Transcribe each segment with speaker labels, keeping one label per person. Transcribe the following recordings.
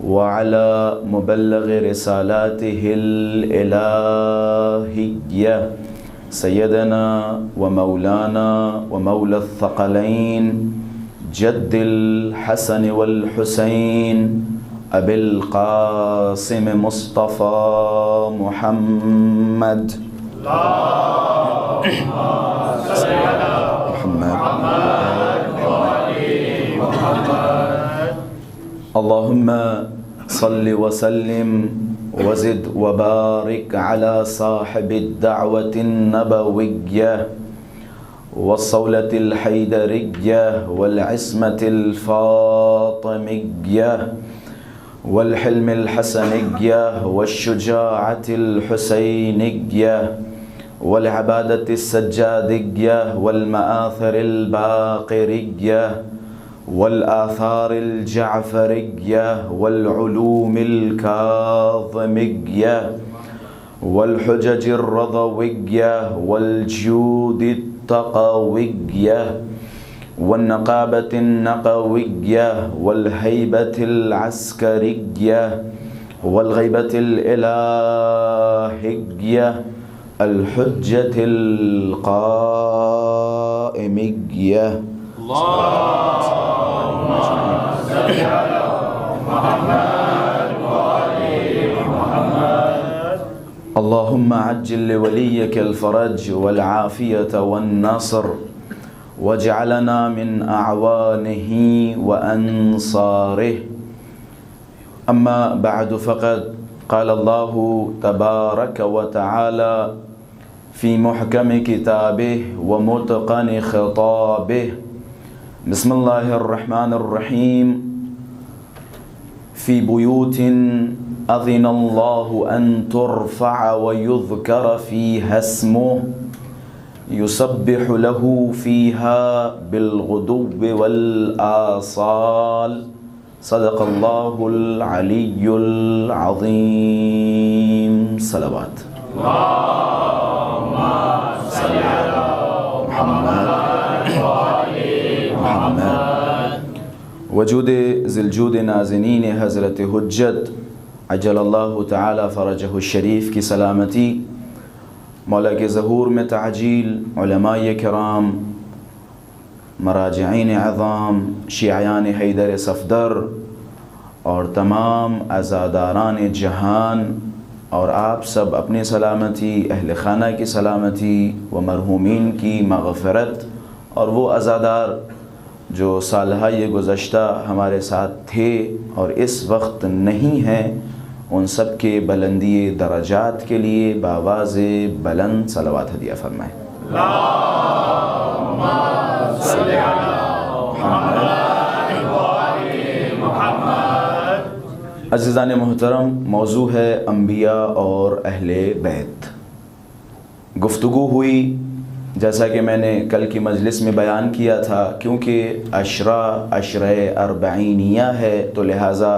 Speaker 1: وعلى مبلغ رسالاته الإلهية سيدنا ومولانا ومولى الثقلين جد الحسن والحسين أبي القاسم مصطفى محمد اللهم صل على محمد اللهم صل وسلم وزد وبارك على صاحب الدعوة النبوية والصولة الحيدرية والعصمة الفاطمية والحلم الحسنية والشجاعة الحسينية والعبادة السجادية والمآثر الباقرية والآثار الجعفرية والعلوم الكاظمية والحجج الرضوية والجود التقوية والنقابة النقوية والهيبة العسكرية والغيبة الإلهية الحجة القائمية. اللهم صل على محمد وآل محمد. اللهم عجل لوليك الفرج والعافية والنصر واجعلنا من أعوانه وأنصاره. أما بعد فقد قال الله تبارك وتعالى في محكم كتابه ومتقن خطابه بسم الله الرحمن الرحيم في بيوت أذن الله أن ترفع ويذكر فيها اسمه يسبح له فيها بالغدو والآصال صدق الله العلي العظيم. صلوات اللهم صل على محمد محمد. وجود ذی الجود نازنین حضرت حجت عجل اللہ تعالی فرجہ الشریف کی سلامتی، مولا کے ظہور میں تعجیل، علماء کرام، مراجعین اعظام، شیعیان حیدر صفدر اور تمام عزاداران جہان اور آپ سب اپنی سلامتی، اہل خانہ کی سلامتی و مرحومین کی مغفرت، اور وہ عزادار جو سالہ گزشتہ ہمارے ساتھ تھے اور اس وقت نہیں ہیں، ان سب کے بلندی درجات کے لیے بآواز بلند صلوات ہدیہ فرمائیں. اللہم صل علی محمد وآل محمد. عزیزان محترم، موضوع ہے انبیاء اور اہل بیت. گفتگو ہوئی، جیسا کہ میں نے کل کی مجلس میں بیان کیا تھا، کیونکہ عشرہ اربعینیہ ہے تو لہٰذا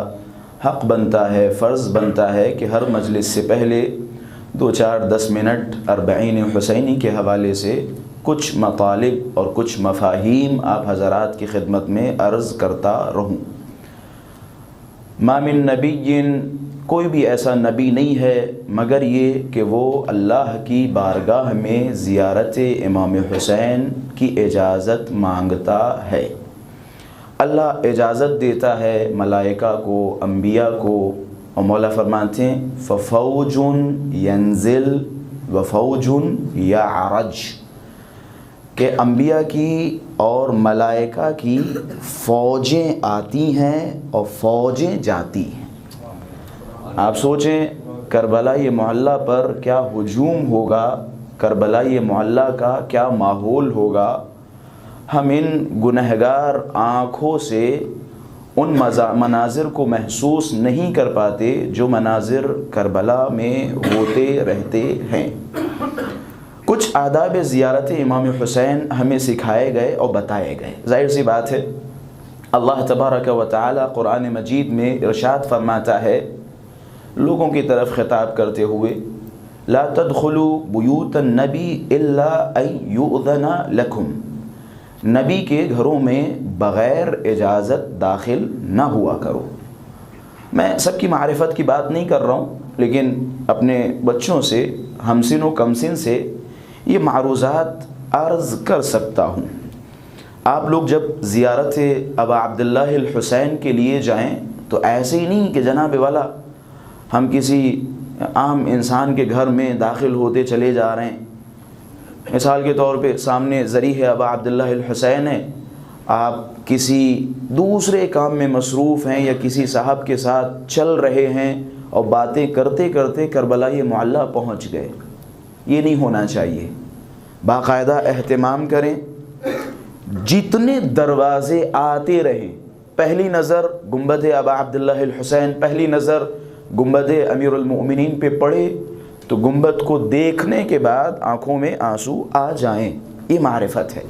Speaker 1: حق بنتا ہے، فرض بنتا ہے کہ ہر مجلس سے پہلے 2-4-10 منٹ اربعین حسینی کے حوالے سے کچھ مطالب اور کچھ مفاہیم آپ حضرات کی خدمت میں عرض کرتا رہوں. ما من نبی، کوئی بھی ایسا نبی نہیں ہے مگر یہ کہ وہ اللہ کی بارگاہ میں زیارت امام حسین کی اجازت مانگتا ہے. اللہ اجازت دیتا ہے ملائکہ کو، انبیاء کو، اور مولا فرماتے ہیں فَفَوْجٌ يَنزِلْ وَفَوْجٌ يَعْرَجْ، کہ انبیاء کی اور ملائکہ کی فوجیں آتی ہیں اور فوجیں جاتی ہیں. آپ سوچیں کربلا یہ محلہ پر کیا ہجوم ہوگا، کربلا یہ محلہ کا کیا ماحول ہوگا. ہم ان گنہگار آنکھوں سے ان مناظر کو محسوس نہیں کر پاتے جو مناظر کربلا میں ہوتے رہتے ہیں. کچھ آداب زیارت امام حسین ہمیں سکھائے گئے اور بتائے گئے. ظاہر سی بات ہے، اللہ تبارک و تعالی قرآن مجید میں ارشاد فرماتا ہے لوگوں کی طرف خطاب کرتے ہوئے، لا تدخلوا بیوت النبی الا ان یؤذن لکم، نبی کے گھروں میں بغیر اجازت داخل نہ ہوا کرو. میں سب کی معرفت کی بات نہیں کر رہا ہوں، لیکن اپنے بچوں سے، ہمسن و کمسن سے یہ معروضات عرض کر سکتا ہوں۔ آپ لوگ جب زیارت ابا عبداللہ الحسین کے لیے جائیں تو ایسے ہی نہیں کہ جناب والا ہم کسی عام انسان کے گھر میں داخل ہوتے چلے جا رہے ہیں۔ مثال کے طور پہ سامنے ذریح ابا عبداللہ الحسین ہے، آپ کسی دوسرے کام میں مصروف ہیں یا کسی صاحب کے ساتھ چل رہے ہیں اور باتیں کرتے کرتے کربلا معلیٰ پہنچ گئے۔ یہ نہیں ہونا چاہیے۔ باقاعدہ اہتمام کریں، جتنے دروازے آتے رہیں، پہلی نظر گنبد ابا عبداللہ الحسین، پہلی نظر گنبد امیر المؤمنین پہ پڑے تو گنبد کو دیکھنے کے بعد آنکھوں میں آنسو آ جائیں، یہ معرفت ہے۔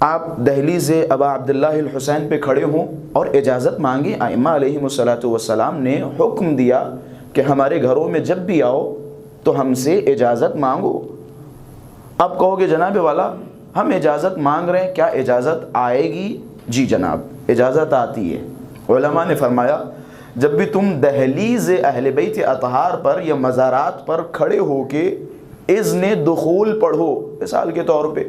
Speaker 1: آپ دہلیز ابا عبداللہ الحسین پہ کھڑے ہوں اور اجازت مانگیں، ائمہ علیہم الصلاۃ نے حکم دیا کہ ہمارے گھروں میں جب بھی آؤ تو ہم سے اجازت مانگو۔ اب کہو گے جناب والا ہم اجازت مانگ رہے ہیں، کیا اجازت آئے گی؟ جی جناب اجازت آتی ہے۔ علماء نے فرمایا جب بھی تم دہلیز اہل بیت اطہار پر یا مزارات پر کھڑے ہو کے اذن دخول پڑھو، مثال کے طور پہ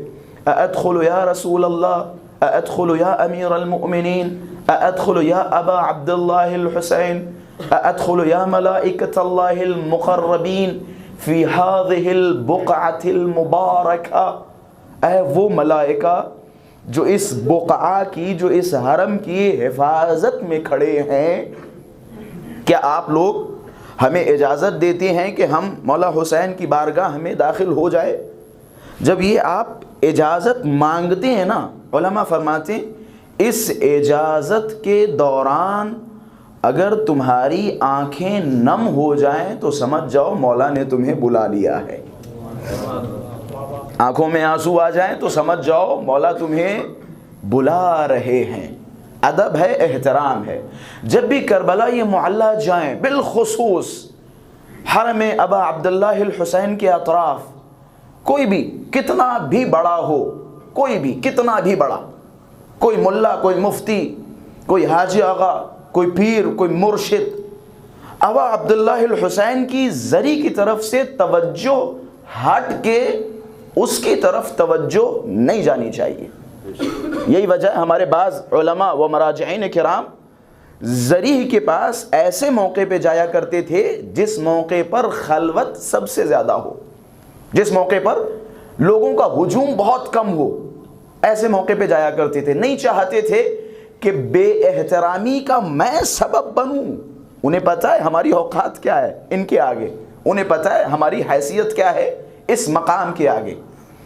Speaker 1: ادخل یا رسول اللہ، ادخل یا امیر المؤمنین، ادخل یا ابا عبداللہ الحسین، ادخل یا ملائکۃ اللہ المقربین فی هذه البقعۃ المبارکہ، اے وہ ملائکہ جو اس بقعہ کی، جو اس حرم کی حفاظت میں کھڑے ہیں، کیا آپ لوگ ہمیں اجازت دیتے ہیں کہ ہم مولا حسین کی بارگاہ میں داخل ہو جائے؟ جب یہ آپ اجازت مانگتے ہیں نا، علماء فرماتے ہیں اس اجازت کے دوران اگر تمہاری آنکھیں نم ہو جائیں تو سمجھ جاؤ مولا نے تمہیں بلا لیا ہے۔ آنکھوں میں آنسو آ جائیں تو سمجھ جاؤ مولا تمہیں بلا رہے ہیں۔ ادب ہے، احترام ہے۔ جب بھی کربلا معلیٰ جائیں، بالخصوص حرم ابا عبداللہ الحسین کے اطراف، کوئی بھی کتنا بھی بڑا ہو، کوئی بھی کتنا بھی بڑا، کوئی ملا، کوئی مفتی، کوئی حاجی آغا، کوئی پیر، کوئی مرشد، ابا عبداللہ الحسین کی زری کی طرف سے توجہ ہٹ کے اس کی طرف توجہ نہیں جانی چاہیے۔ یہی وجہ ہے ہمارے بعض علماء و مراجعین کرام ذریح کے پاس ایسے موقع پہ جایا کرتے تھے جس موقع پر خلوت سب سے زیادہ ہو، جس موقع پر لوگوں کا ہجوم بہت کم ہو، ایسے موقع پہ جایا کرتے تھے۔ نہیں چاہتے تھے کہ بے احترامی کا میں سبب بنوں۔ انہیں پتہ ہے ہماری اوقات کیا ہے ان کے آگے، انہیں پتہ ہے ہماری حیثیت کیا ہے اس مقام کے آگے۔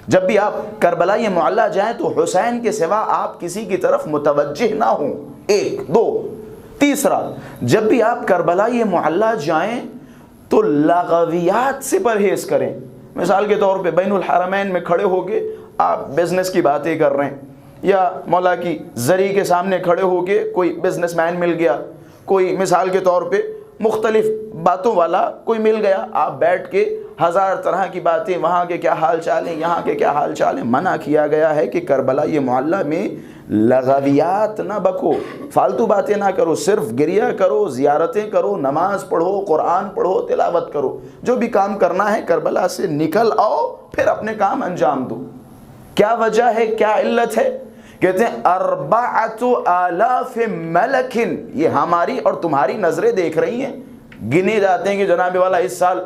Speaker 1: جب بھی آپ کربلا معلیٰ جائیں تو حسین کے سوا آپ کسی کی طرف متوجہ نہ ہوں، ایک دو۔ تیسرا، جب بھی آپ کربلا معلیٰ جائیں تو لغویات سے پرہیز کریں۔ مثال کے طور پہ بین الحرمین میں کھڑے ہو کے آپ بزنس کی باتیں کر رہے ہیں، یا مولا کی زری کے سامنے کھڑے ہو کے کوئی بزنس مین مل گیا، کوئی مثال کے طور پہ مختلف باتوں والا کوئی مل گیا، آپ بیٹھ کے ہزار طرح کی باتیں، وہاں کے کیا حال چال ہیں، یہاں کے کیا حال چال ہیں۔ منع کیا گیا ہے کہ کربلا معلیٰ میں لغویات نہ بکو، فالتو باتیں نہ کرو، صرف گریہ کرو، زیارتیں کرو، نماز پڑھو، قرآن پڑھو، تلاوت کرو۔ جو بھی کام کرنا ہے کربلا سے نکل آؤ، پھر اپنے کام انجام دو۔ کیا وجہ ہے، کیا علت ہے؟ کہتے ہیں 4,000 ملک، یہ ہماری اور تمہاری نظریں دیکھ رہی ہیں۔ گنے جاتے ہیں کہ جناب والا اس سال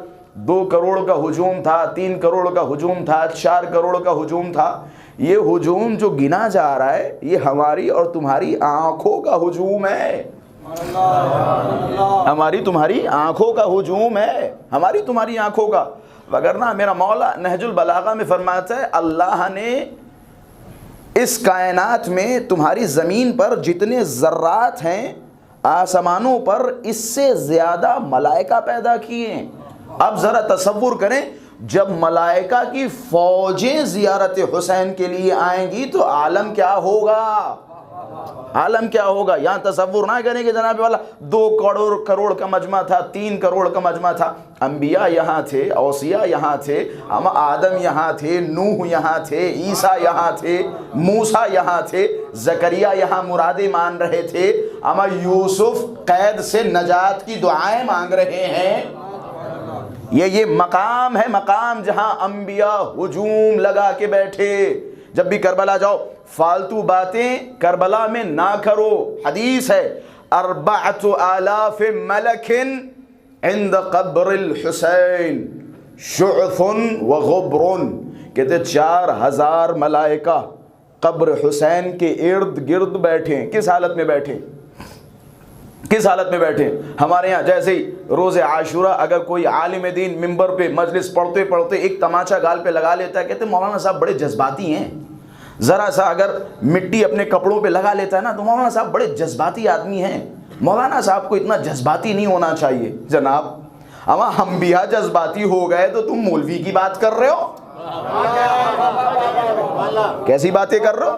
Speaker 1: 2 کروڑ کا ہجوم تھا، 3 کروڑ کا ہجوم تھا، 4 کروڑ کا ہجوم تھا۔ یہ ہجوم جو گنا جا رہا ہے یہ ہماری اور تمہاری آنکھوں کا ہجوم ہے، ہماری تمہاری آنکھوں کا ہجوم ہے، ہماری تمہاری آنکھوں کا۔ وگرنہ میرا مولا نہج البلاغہ میں فرماتا ہے اللہ نے اس کائنات میں تمہاری زمین پر جتنے ذرات ہیں، آسمانوں پر اس سے زیادہ ملائکہ پیدا کیے ہیں۔ اب ذرا تصور کریں جب ملائکہ کی فوجیں زیارت حسین کے لیے آئیں گی تو عالم کیا ہوگا، عالم کیا ہوگا۔ یہاں تصور نہ کریں کہ جناب والا 2 کروڑ کا مجمع تھا، 3 کروڑ کا مجمع تھا۔ انبیاء یہاں تھے، اوصیاء یہاں تھے، ہم آدم یہاں تھے، نوح یہاں تھے، عیسیٰ یہاں تھے، موسیٰ یہاں تھے، زکریا یہاں مرادیں مان رہے تھے، اما یوسف قید سے نجات کی دعائیں مانگ رہے ہیں. یہ مقام ہے، مقام جہاں انبیاء ہجوم لگا کے بیٹھے. جب بھی کربلا جاؤ فالتو باتیں کربلا میں نہ کرو. حدیث ہے 4,000 ملک عند قبر الحسین شعث وغبر. کہتے 4,000 ملائکہ قبر حسین کے ارد گرد بیٹھے. کس حالت میں بیٹھے؟ کس حالت میں بیٹھے؟ ہمارے یہاں جیسے ہی روز عاشورہ اگر کوئی عالم دین منبر پہ مجلس پڑھتے پڑھتے ایک تماچا گال پہ لگا لیتا ہے، کہتے ہیں مولانا صاحب بڑے جذباتی ہیں. ذرا سا اگر مٹی اپنے کپڑوں پہ لگا لیتا ہے نا تو مولانا صاحب بڑے جذباتی آدمی ہیں. مولانا صاحب کو اتنا جذباتی نہیں ہونا چاہیے. جناب اما ہم بھی جذباتی ہو گئے تو تم مولوی کی بات کر رہے ہو. کیسی باتیں کر رہے ہو؟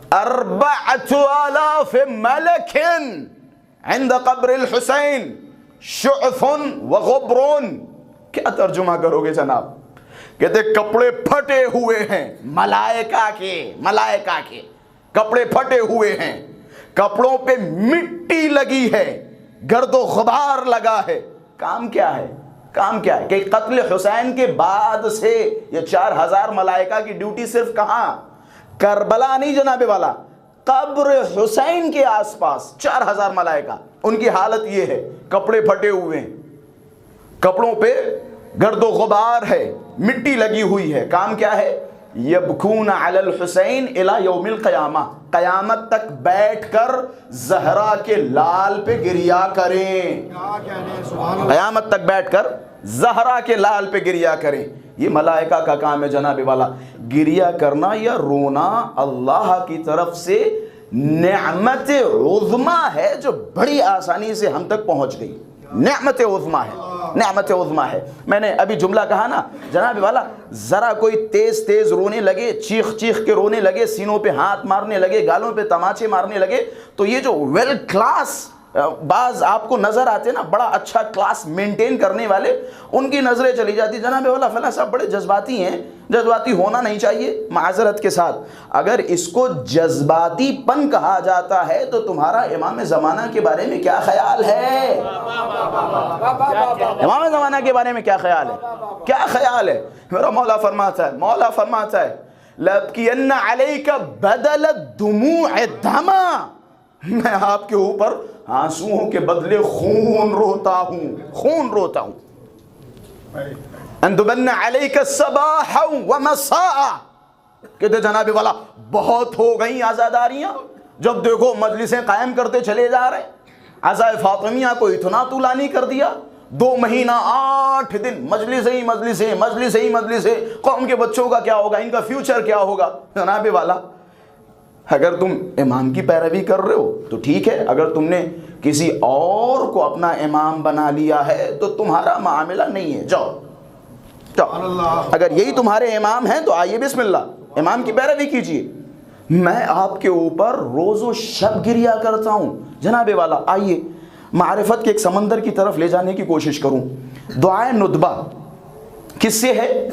Speaker 1: 4,000 ملک عند قبر الحسین شعث وغبر. کیا ترجمہ کرو گے جناب؟ کہتے کپڑے پھٹے ہوئے ہیں ملائکہ کے کپڑے پھٹے ہوئے ہیں، کپڑوں پہ مٹی لگی ہے، گرد و غبار لگا ہے. کام کیا ہے؟ کام کیا ہے کہ قتل حسین کے بعد سے یہ 4,000 ملائکہ کی ڈیوٹی صرف کہاں؟ کربلا نہیں جناب والا، قبر حسین کے آس پاس 4,000 ملائکہ. ان کی حالت یہ ہے، کپڑے پھٹے ہوئے ہیں، کپڑوں پہ گرد و غبار ہے، مٹی لگی ہوئی ہے. کام کیا ہے؟ یبکون علی الحسین الی یوم القیامہ. قیامت تک بیٹھ کر زہرا کے لال پہ گریا کریں. قیامت تک بیٹھ کر زہرا کے لال پہ گریا کریں. یہ ملائکہ کا کام ہے جناب والا. گریا کرنا یا رونا اللہ کی طرف سے نعمت عظمی ہے جو بڑی آسانی سے ہم تک پہنچ گئی. نعمت عظمی ہے، نعمت عظمی ہے. میں نے ابھی جملہ کہا نا جناب والا، ذرا کوئی تیز تیز رونے لگے، چیخ چیخ کے رونے لگے، سینوں پہ ہاتھ مارنے لگے، گالوں پہ تماچے مارنے لگے، تو یہ جو ویل کلاس بعض آپ کو نظر آتے نا، بڑا اچھا کلاس مینٹین کرنے والے، ان کی نظریں چلی جاتی جناب والا فلاں صاحب بڑے جذباتی ہیں. جذباتی ہونا نہیں چاہیے. معذرت کے ساتھ اگر اس کو جذباتی پن کہا جاتا ہے تو تمہارا امام زمانہ کے بارے میں کیا خیال ہے؟ امام زمانہ کے بارے میں کیا خیال ہے؟ کیا خیال ہے؟ میرا مولا فرماتا ہے، مولا فرماتا ہے لَأَبْكِيَنَّ عَلَيْكَ بَدَلَ الدُّمُوعِ دَمًا. میں آپ کے اوپر آنسوؤں کے بدلے خون روتا ہوں، خون روتا ہوں. اندبن علیک الصباح ومساء. کہتے جناب والا بہت ہو گئیں عزاداریاں، جب دیکھو مجلسیں قائم کرتے چلے جا رہے. عزائے فاطمیہ کو اتنا طولانی کر دیا، 2 مہینہ 8 دن مجلسیں. قوم کے بچوں کا کیا ہوگا، ان کا فیوچر کیا ہوگا؟ جناب والا اگر تم امام کی پیروی کر رہے ہو تو ٹھیک ہے، اگر تم نے کسی اور کو اپنا امام بنا لیا ہے تو تمہارا معاملہ نہیں ہے. جاؤ اگر یہی تمہارے امام ہیں تو آئیے بسم اللہ امام کی پیروی کیجئے. میں آپ کے اوپر روز و شب گریا کرتا ہوں. جناب والا آئیے معرفت کے ایک سمندر کی طرف لے جانے کی کوشش کروں. دعائے ندبہ کس سے ہے؟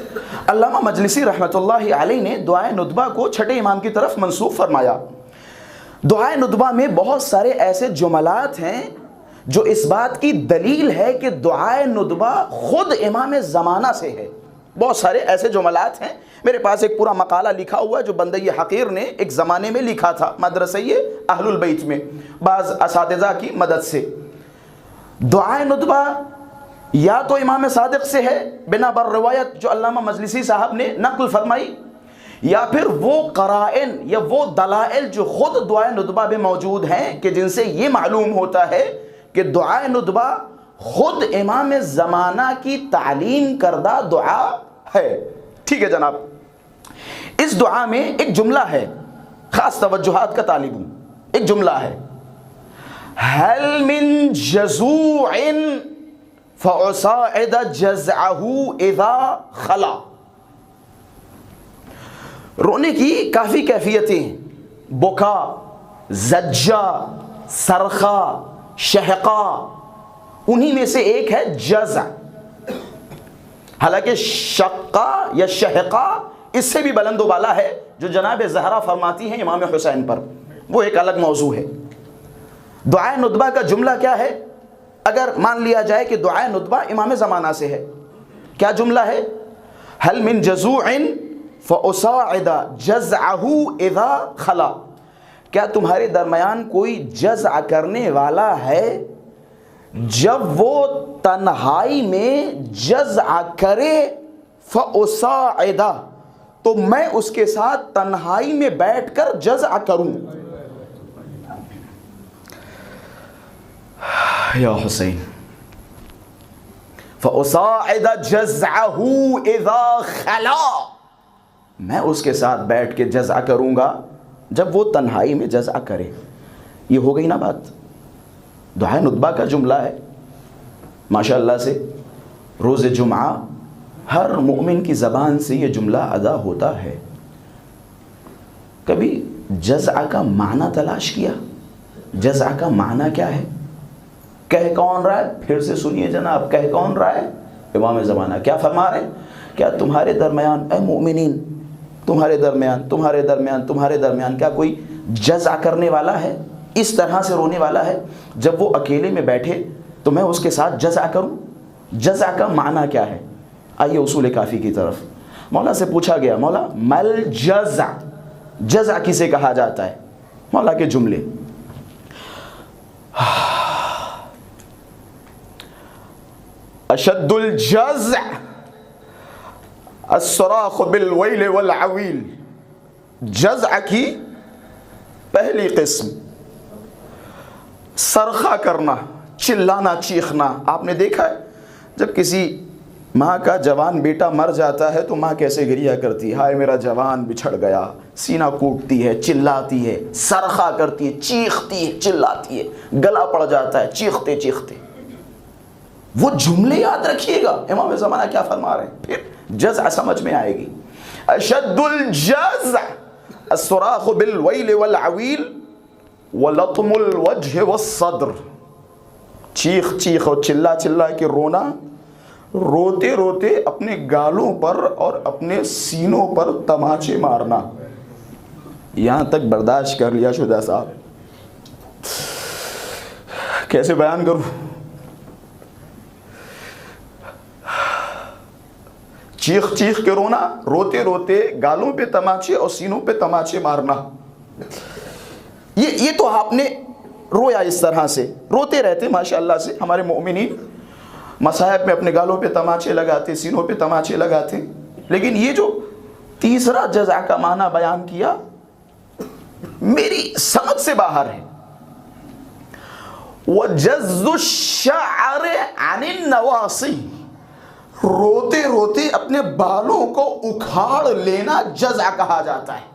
Speaker 1: علامہ مجلسی رحمۃ اللہ علیہ نے دعائے ندبہ کو چھٹے امام کی طرف منسوب فرمایا. دعائے ندبہ میں بہت سارے ایسے جملات ہیں جو اس بات کی دلیل ہے کہ دعائے ندبہ خود امام زمانہ سے ہے. بہت سارے ایسے جملات ہیں. میرے پاس ایک پورا مقالہ لکھا ہوا ہے جو بندہ حقیر نے ایک زمانے میں لکھا تھا مدرسہ اہل البیت میں بعض اساتذہ کی مدد سے. دعائے ندبہ یا تو امام صادق سے ہے بنا بر روایت جو علامہ مجلسی صاحب نے نقل فرمائی، یا پھر وہ قرائن یا وہ دلائل جو خود دعائے ندبہ میں موجود ہیں کہ جن سے یہ معلوم ہوتا ہے کہ دعائے ندبہ خود امام زمانہ کی تعلیم کردہ دعا ہے. ٹھیک ہے جناب. اس دعا میں ایک جملہ ہے، خاص توجہات کا طالب ہوں. ایک جملہ ہے هل من جزوع فأصاعد جزعه اذا خلا. رونے کی کافی کیفیتیں ہیں، بکا، زجہ، صرخہ، شہقہ. انہی میں سے ایک ہے جزع. حالانکہ شقہ یا شہقہ اس سے بھی بلند و بالا ہے جو جناب زہرا فرماتی ہیں امام حسین پر، وہ ایک الگ موضوع ہے. دعائے ندبہ کا جملہ کیا ہے؟ اگر مان لیا جائے کہ دعائے ندبہ امام زمانہ سے ہے، کیا جملہ ہے؟ هل من جزوع فأصاعد جزعه اذا خلا، کیا تمہارے درمیان کوئی جزع کرنے والا ہے جب وہ تنہائی میں جزع کرے، فأصاعد تو میں اس کے ساتھ تنہائی میں بیٹھ کر جزع کروں. یا حسین، فأصاعد جزعه اذا خلا، میں اس کے ساتھ بیٹھ کے جزع کروں گا جب وہ تنہائی میں جزع کرے. یہ ہو گئی نا بات؟ دعائے ندبہ کا جملہ ہے. ماشاءاللہ سے روز جمعہ ہر مومن کی زبان سے یہ جملہ ادا ہوتا ہے. کبھی جزع کا معنی تلاش کیا؟ جزع کا معنی کیا ہے؟ کہہ کون رہا ہے؟ پھر سے سنیے جناب، کہہ کون رہا ہے؟ امام زمانہ کیا فرما رہے ہیں؟ کیا تمہارے درمیان اے مومنین، تمہارے درمیان کیا کوئی جزع کرنے والا ہے، اس طرح سے رونے والا ہے جب وہ اکیلے میں بیٹھے تو میں اس کے ساتھ جزع کروں؟ جزع کا معنی کیا ہے؟ آئیے اصول کافی کی طرف. مولا سے پوچھا گیا، مولا مل جزع، جزع کسے کہا جاتا ہے؟ مولا کے جملے، اشد الجزع الصراخ بالویل والعویل. جزع کی پہلی قسم صرخہ کرنا، چلانا، چیخنا. آپ نے دیکھا ہے جب کسی ماں کا جوان بیٹا مر جاتا ہے تو ماں کیسے گریہ کرتی ہے؟ ہائے میرا جوان بچھڑ گیا. سینہ کوٹتی ہے، چلاتی ہے، صرخہ کرتی ہے، چیختی ہے، چلاتی ہے، گلا پڑ جاتا ہے چیختے چیختے. وہ جملے یاد رکھیے گا امام زمانہ کیا فرما رہے ہیں، پھر جزع سمجھ میں آئے گی. اشد الجزع الصراخ بالویل والعویل ولطم الوجہ والصدر. چیخ چیخ اور چلا چلا کے رونا، روتے روتے اپنے گالوں پر اور اپنے سینوں پر تماچے مارنا. یہاں تک برداشت کر لیا شدہ صاحب، کیسے بیان کروں؟ چیخ چیخ کے رونا، روتے روتے گالوں پہ تماچے اور سینوں پہ تماچے مارنا. یہ تو آپ نے رویا اس طرح سے، روتے رہتے ماشاءاللہ سے ہمارے مومنین مصائب میں اپنے گالوں پہ تماچے لگاتے، سینوں پہ تماچے لگاتے. لیکن یہ جو تیسرا جزع کا معنی بیان کیا میری سمجھ سے باہر ہے. وَجَزُّ الشَّعْرِ عَنِ النَّوَاصِي، روتے روتے اپنے بالوں کو اکھاڑ لینا جزع کہا جاتا ہے.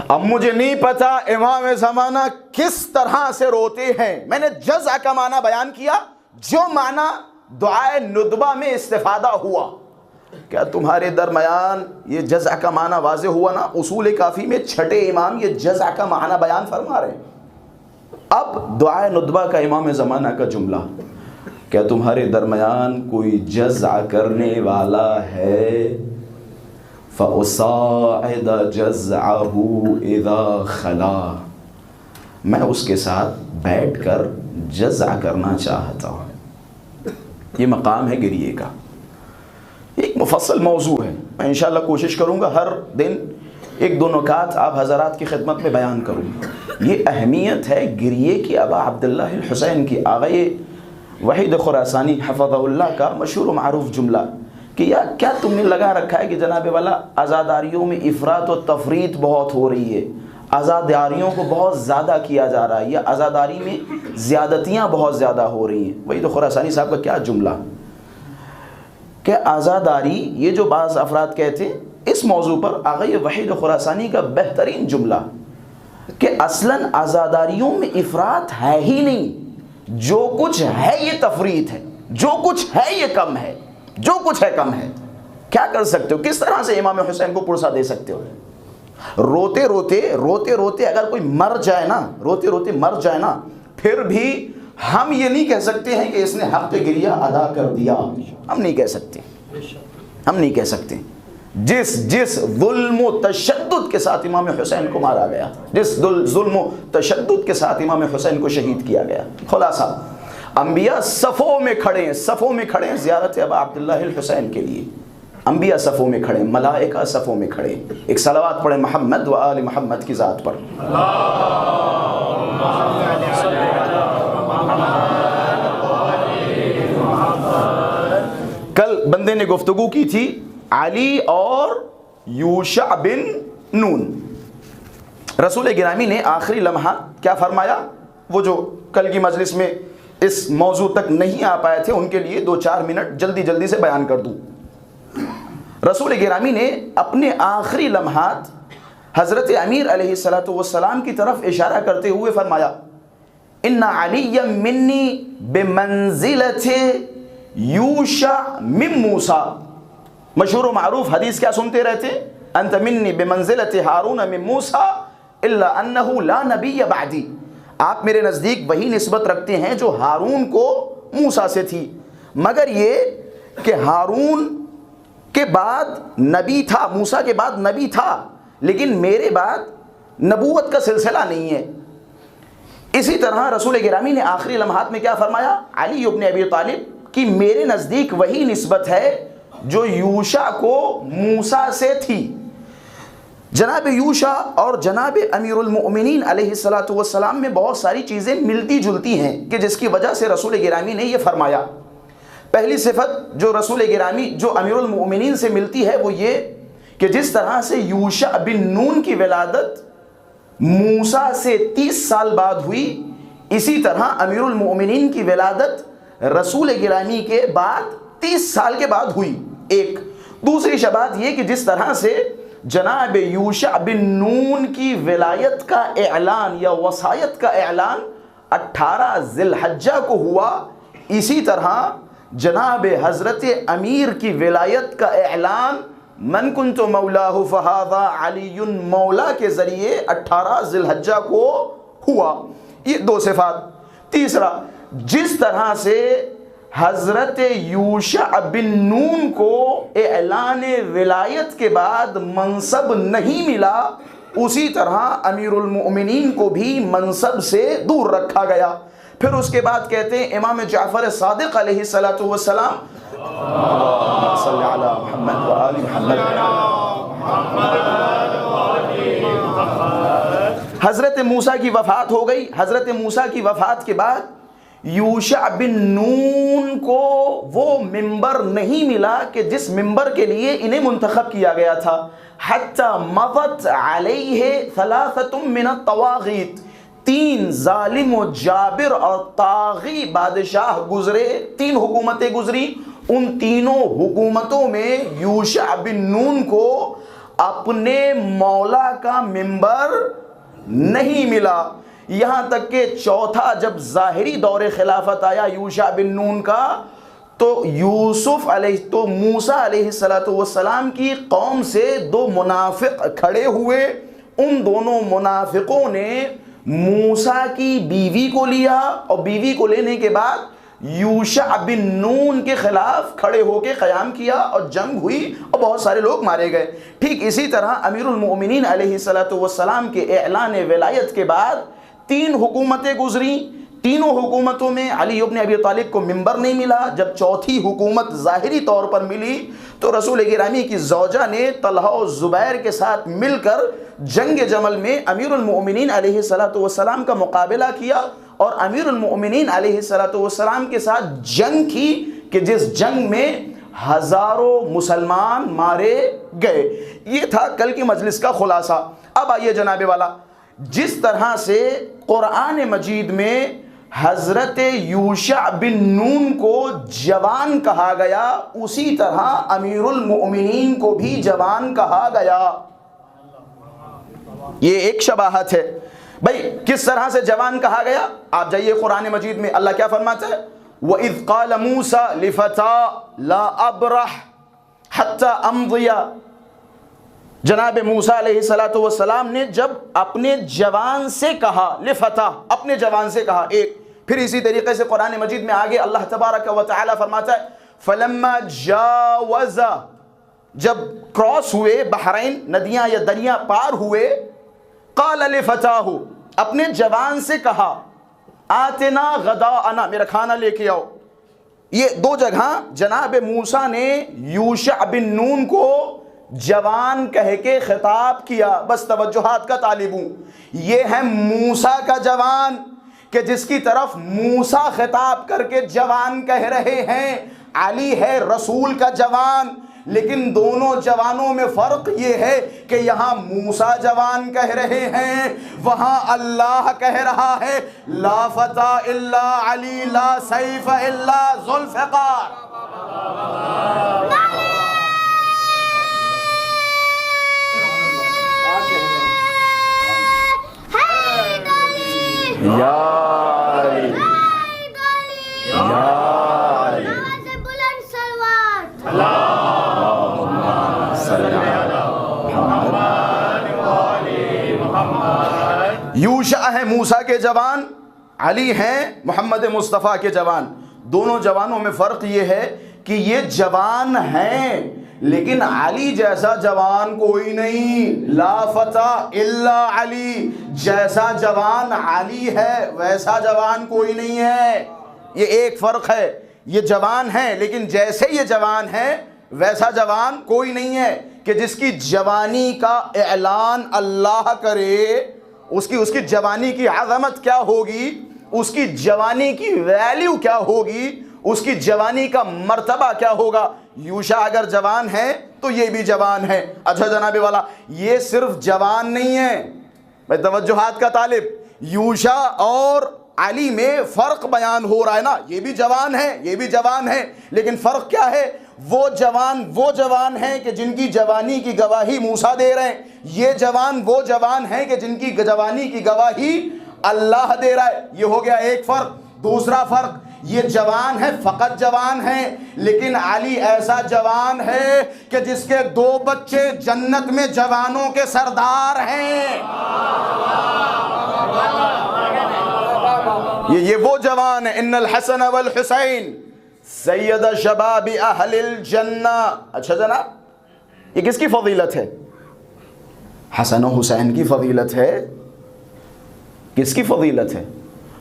Speaker 1: اب مجھے نہیں پتا امام زمانہ کس طرح سے روتے ہیں. میں نے جزع کا معنی بیان کیا جو معنی دعائے ندبہ میں استفادہ ہوا. کیا تمہارے درمیان یہ جزع کا معنی واضح ہوا نا؟ اصول کافی میں چھٹے امام یہ جزع کا معنی بیان فرما رہے ہیں. اب دعائے ندبہ کا امام زمانہ کا جملہ، کیا تمہارے درمیان کوئی جزع کرنے والا ہے؟ فَأُصَاعِدَ جَزْعَهُ اِذَا خَلَا، میں اس کے ساتھ بیٹھ کر جزع کرنا چاہتا ہوں. یہ مقام ہے گریے کا، ایک مفصل موضوع ہے. میں انشاءاللہ کوشش کروں گا ہر دن ایک دو نکات آپ حضرات کی خدمت میں بیان کروں. یہ اہمیت ہے گریے کی ابا عبداللہ الحسین کی، آغا وحید خراسانی حفظہ اللہ کا مشہور و معروف جملہ کہ یا کیا تم نے لگا رکھا ہے کہ جناب والا عزاداریوں میں افراط و تفریط بہت ہو رہی ہے، عزاداریوں کو بہت زیادہ کیا جا رہا ہے، یا عزاداری میں زیادتیاں بہت زیادہ ہو رہی ہیں. وحید خراسانی صاحب کا کیا جملہ کہ عزاداری، یہ جو بعض افراد کہتے ہیں اس موضوع پر آغا وحید خراسانی کا بہترین جملہ کہ اصلاً عزاداریوں میں افراط ہے ہی نہیں، جو کچھ ہے یہ تفریط ہے، جو کچھ ہے یہ کم ہے، جو کچھ ہے کم ہے. کیا کر سکتے ہو؟ کس طرح سے امام حسین کو پرسا دے سکتے ہو؟ روتے روتے اگر کوئی مر جائے نا، روتے روتے مر جائے نا، پھر بھی ہم یہ نہیں کہہ سکتے ہیں کہ اس نے حق گریہ ادا کر دیا. ہم نہیں کہہ سکتے. جس ظلم و تشدد کے ساتھ امام حسین کو مارا گیا، جس ظلم و تشدد کے ساتھ امام حسین کو شہید کیا گیا۔ خلاصہ انبیاء صفوں میں کھڑے ہیں زیارت ابا عبداللہ الحسین کے لیے، انبیاء صفوں میں کھڑے، ملائکہ صفوں میں کھڑے۔ ایک صلوات پڑھیں محمد و آل محمد کی ذات پر۔ کل بندے نے گفتگو کی تھی علی اور یوشع بن نون۔ رسول گرامی نے آخری لمحات کیا فرمایا؟ وہ جو کل کی مجلس میں اس موضوع تک نہیں آ پائے تھے ان کے لیے 2-4 منٹ جلدی سے بیان کر دوں۔ رسول گرامی نے اپنے آخری لمحات حضرت امیر علیہ السلام کی طرف اشارہ کرتے ہوئے فرمایا ان علی منی بمنزلت یوشع من موسیٰ۔ مشہور و معروف حدیث کیا سنتے رہتے؟ انت منی بمنزلت ہارون من موسیٰ الا انہ لا نبی بعدی۔ آپ میرے نزدیک وہی نسبت رکھتے ہیں جو ہارون کو موسیٰ سے تھی، مگر یہ کہ ہارون کے بعد نبی تھا، موسیٰ کے بعد نبی تھا، لیکن میرے بعد نبوت کا سلسلہ نہیں ہے۔ اسی طرح رسول گرامی نے آخری لمحات میں کیا فرمایا؟ علی ابن ابی طالب کی میرے نزدیک وہی نسبت ہے جو یوشع کو موسیٰ سے تھی۔ جناب یوشع اور جناب امیر المؤمنین علیہ السلام میں بہت ساری چیزیں ملتی جلتی ہیں کہ جس کی وجہ سے رسول گرامی نے یہ فرمایا۔ پہلی صفت جو رسول گرامی جو امیر المؤمنین سے ملتی ہے وہ یہ کہ جس طرح سے یوشع بن نون کی ولادت موسیٰ سے 30 سال بعد ہوئی، اسی طرح امیر المؤمنین کی ولادت رسول گرامی کے بعد 30 سال کے بعد ہوئی۔ ایک دوسری بات یہ کہ جس طرح سے جناب یوشع بن نون کی ولایت کا اعلان یا وصایت کا اعلان 18 ذی الحجہ کو ہوا، اسی طرح جناب حضرت امیر کی ولایت کا اعلان من کنت مولاہ فہذا علی مولا کے ذریعے 18 ذی الحجہ کو ہوا۔ یہ 2 صفات۔ تیسرا، جس طرح سے حضرت یوشع بن نون کو اعلان ولایت کے بعد منصب نہیں ملا، اسی طرح امیر المؤمنین کو بھی منصب سے دور رکھا گیا۔ پھر اس کے بعد کہتے ہیں امام جعفر صادق علیہ السلام صلی علی محمد و آل محمد۔ حضرت موسیٰ کی وفات ہو گئی۔ حضرت موسیٰ کی وفات کے بعد یوشع بن نون کو وہ ممبر نہیں ملا کہ جس ممبر کے لیے انہیں منتخب کیا گیا تھا۔ حتی مضت علیہ 3 من الطواغیت، 3 ظالم و جابر اور طاغی بادشاہ گزرے، 3 حکومتیں گزری۔ ان تینوں حکومتوں میں یوشع بن نون کو اپنے مولا کا ممبر نہیں ملا، یہاں تک کہ چوتھا جب ظاہری دور خلافت آیا یوشع بن نون کا تو موسیٰ علیہ السلام کی قوم سے 2 منافق کھڑے ہوئے۔ ان دونوں منافقوں نے موسیٰ کی بیوی کو لیا اور بیوی کو لینے کے بعد یوشع بن نون کے خلاف کھڑے ہو کے قیام کیا اور جنگ ہوئی اور بہت سارے لوگ مارے گئے۔ ٹھیک اسی طرح امیر المؤمنین علیہ السلام کے اعلان ولایت کے بعد 3 حکومتیں گزری۔ تینوں حکومتوں میں علی ابن ابی طالب کو ممبر نہیں ملا۔ جب چوتھی حکومت ظاہری طور پر ملی تو رسول گرامی کی زوجہ نے طلحہ و زبیر کے ساتھ مل کر جنگ جمل میں امیر المؤمنین علیہ السلام کا مقابلہ کیا اور امیر المؤمنین علیہ السلام کے ساتھ جنگ کی کہ جس جنگ میں ہزاروں مسلمان مارے گئے۔ یہ تھا کل کی مجلس کا خلاصہ۔ اب آئیے جناب والا، جس طرح سے قرآن مجید میں حضرت یوشع بن نون کو جوان کہا گیا، اسی طرح امیر المؤمنین کو بھی جوان کہا گیا۔ یہ ایک شباہت ہے۔ بھئی کس طرح سے جوان کہا گیا؟ آپ جائیے قرآن مجید میں اللہ کیا فرماتا ہے؟ وَإِذْ قَالَ مُوسَى لِفَتَىٰ لَا أَبْرَحْ حَتَّىٰ أَمْضِيَ۔ جناب موسیٰ علیہ السلام نے جب اپنے جوان سے کہا، لفتح اپنے جوان سے کہا ایک، پھر اسی طریقے سے قرآن مجید میں آگے اللہ تبارک و تعالی فرماتا ہے فَلَمَّا جَاوَزَ جب کراس ہوئے بحرین، ندیاں یا دریا پار ہوئے، قال لفتاہ، اپنے جوان سے کہا، آتنا غداءنا، میرا کھانا لے کے آؤ۔ یہ دو جگہ جناب موسیٰ نے یوشع بن نون کو جوان کہہ کے خطاب کیا، بس توجہات کا طالب ہوں۔ یہ ہے موسیٰ کا جوان کہ جس کی طرف موسیٰ خطاب کر کے جوان کہہ رہے ہیں، علی ہے رسول کا جوان، لیکن دونوں جوانوں میں فرق یہ ہے کہ یہاں موسیٰ جوان کہہ رہے ہیں، وہاں اللہ کہہ رہا ہے لا فتى الا علی لا سیف الا ذوالفقار۔ یا علی یا علی یوشع ہے موسیٰ کے جوان، علی ہیں محمد مصطفیٰ کے جوان۔ دونوں جوانوں میں فرق یہ ہے کہ یہ جوان ہیں لیکن علی جیسا جوان کوئی نہیں، لا فتى الا علی، جیسا جوان علی ہے ویسا جوان کوئی نہیں ہے۔ یہ ایک فرق ہے، یہ جوان ہیں لیکن جیسے یہ جوان ہیں ویسا جوان کوئی نہیں ہے کہ جس کی جوانی کا اعلان اللہ کرے، اس کی جوانی کی عظمت کیا ہوگی، اس کی جوانی کی ویلیو کیا ہوگی، اس کی جوانی کا مرتبہ کیا ہوگا۔ یوشع اگر جوان ہے تو یہ بھی جوان ہے۔ اچھا جناب والا، یہ صرف جوان نہیں ہے، میں توجہات کا طالب، یوشع اور علی میں فرق بیان ہو رہا ہے نا، یہ بھی جوان ہے یہ بھی جوان ہے، لیکن فرق کیا ہے؟ وہ جوان ہیں کہ جن کی جوانی کی گواہی موسیٰ دے رہے ہیں، یہ جوان وہ جوان ہیں کہ جن کی جوانی کی گواہی اللہ دے رہا ہے۔ یہ ہو گیا ایک فرق۔ دوسرا فرق، یہ جوان ہے فقط جوان ہیں، لیکن علی ایسا جوان ہے کہ جس کے 2 بچے جنت میں جوانوں کے سردار ہیں۔ یہ وہ جوان ہے، ان الحسن والحسین سید شباب اہل الجنہ۔ اچھا جناب، یہ کس کی فضیلت ہے؟ حسن و حسین کی فضیلت ہے۔ کس کی فضیلت ہے؟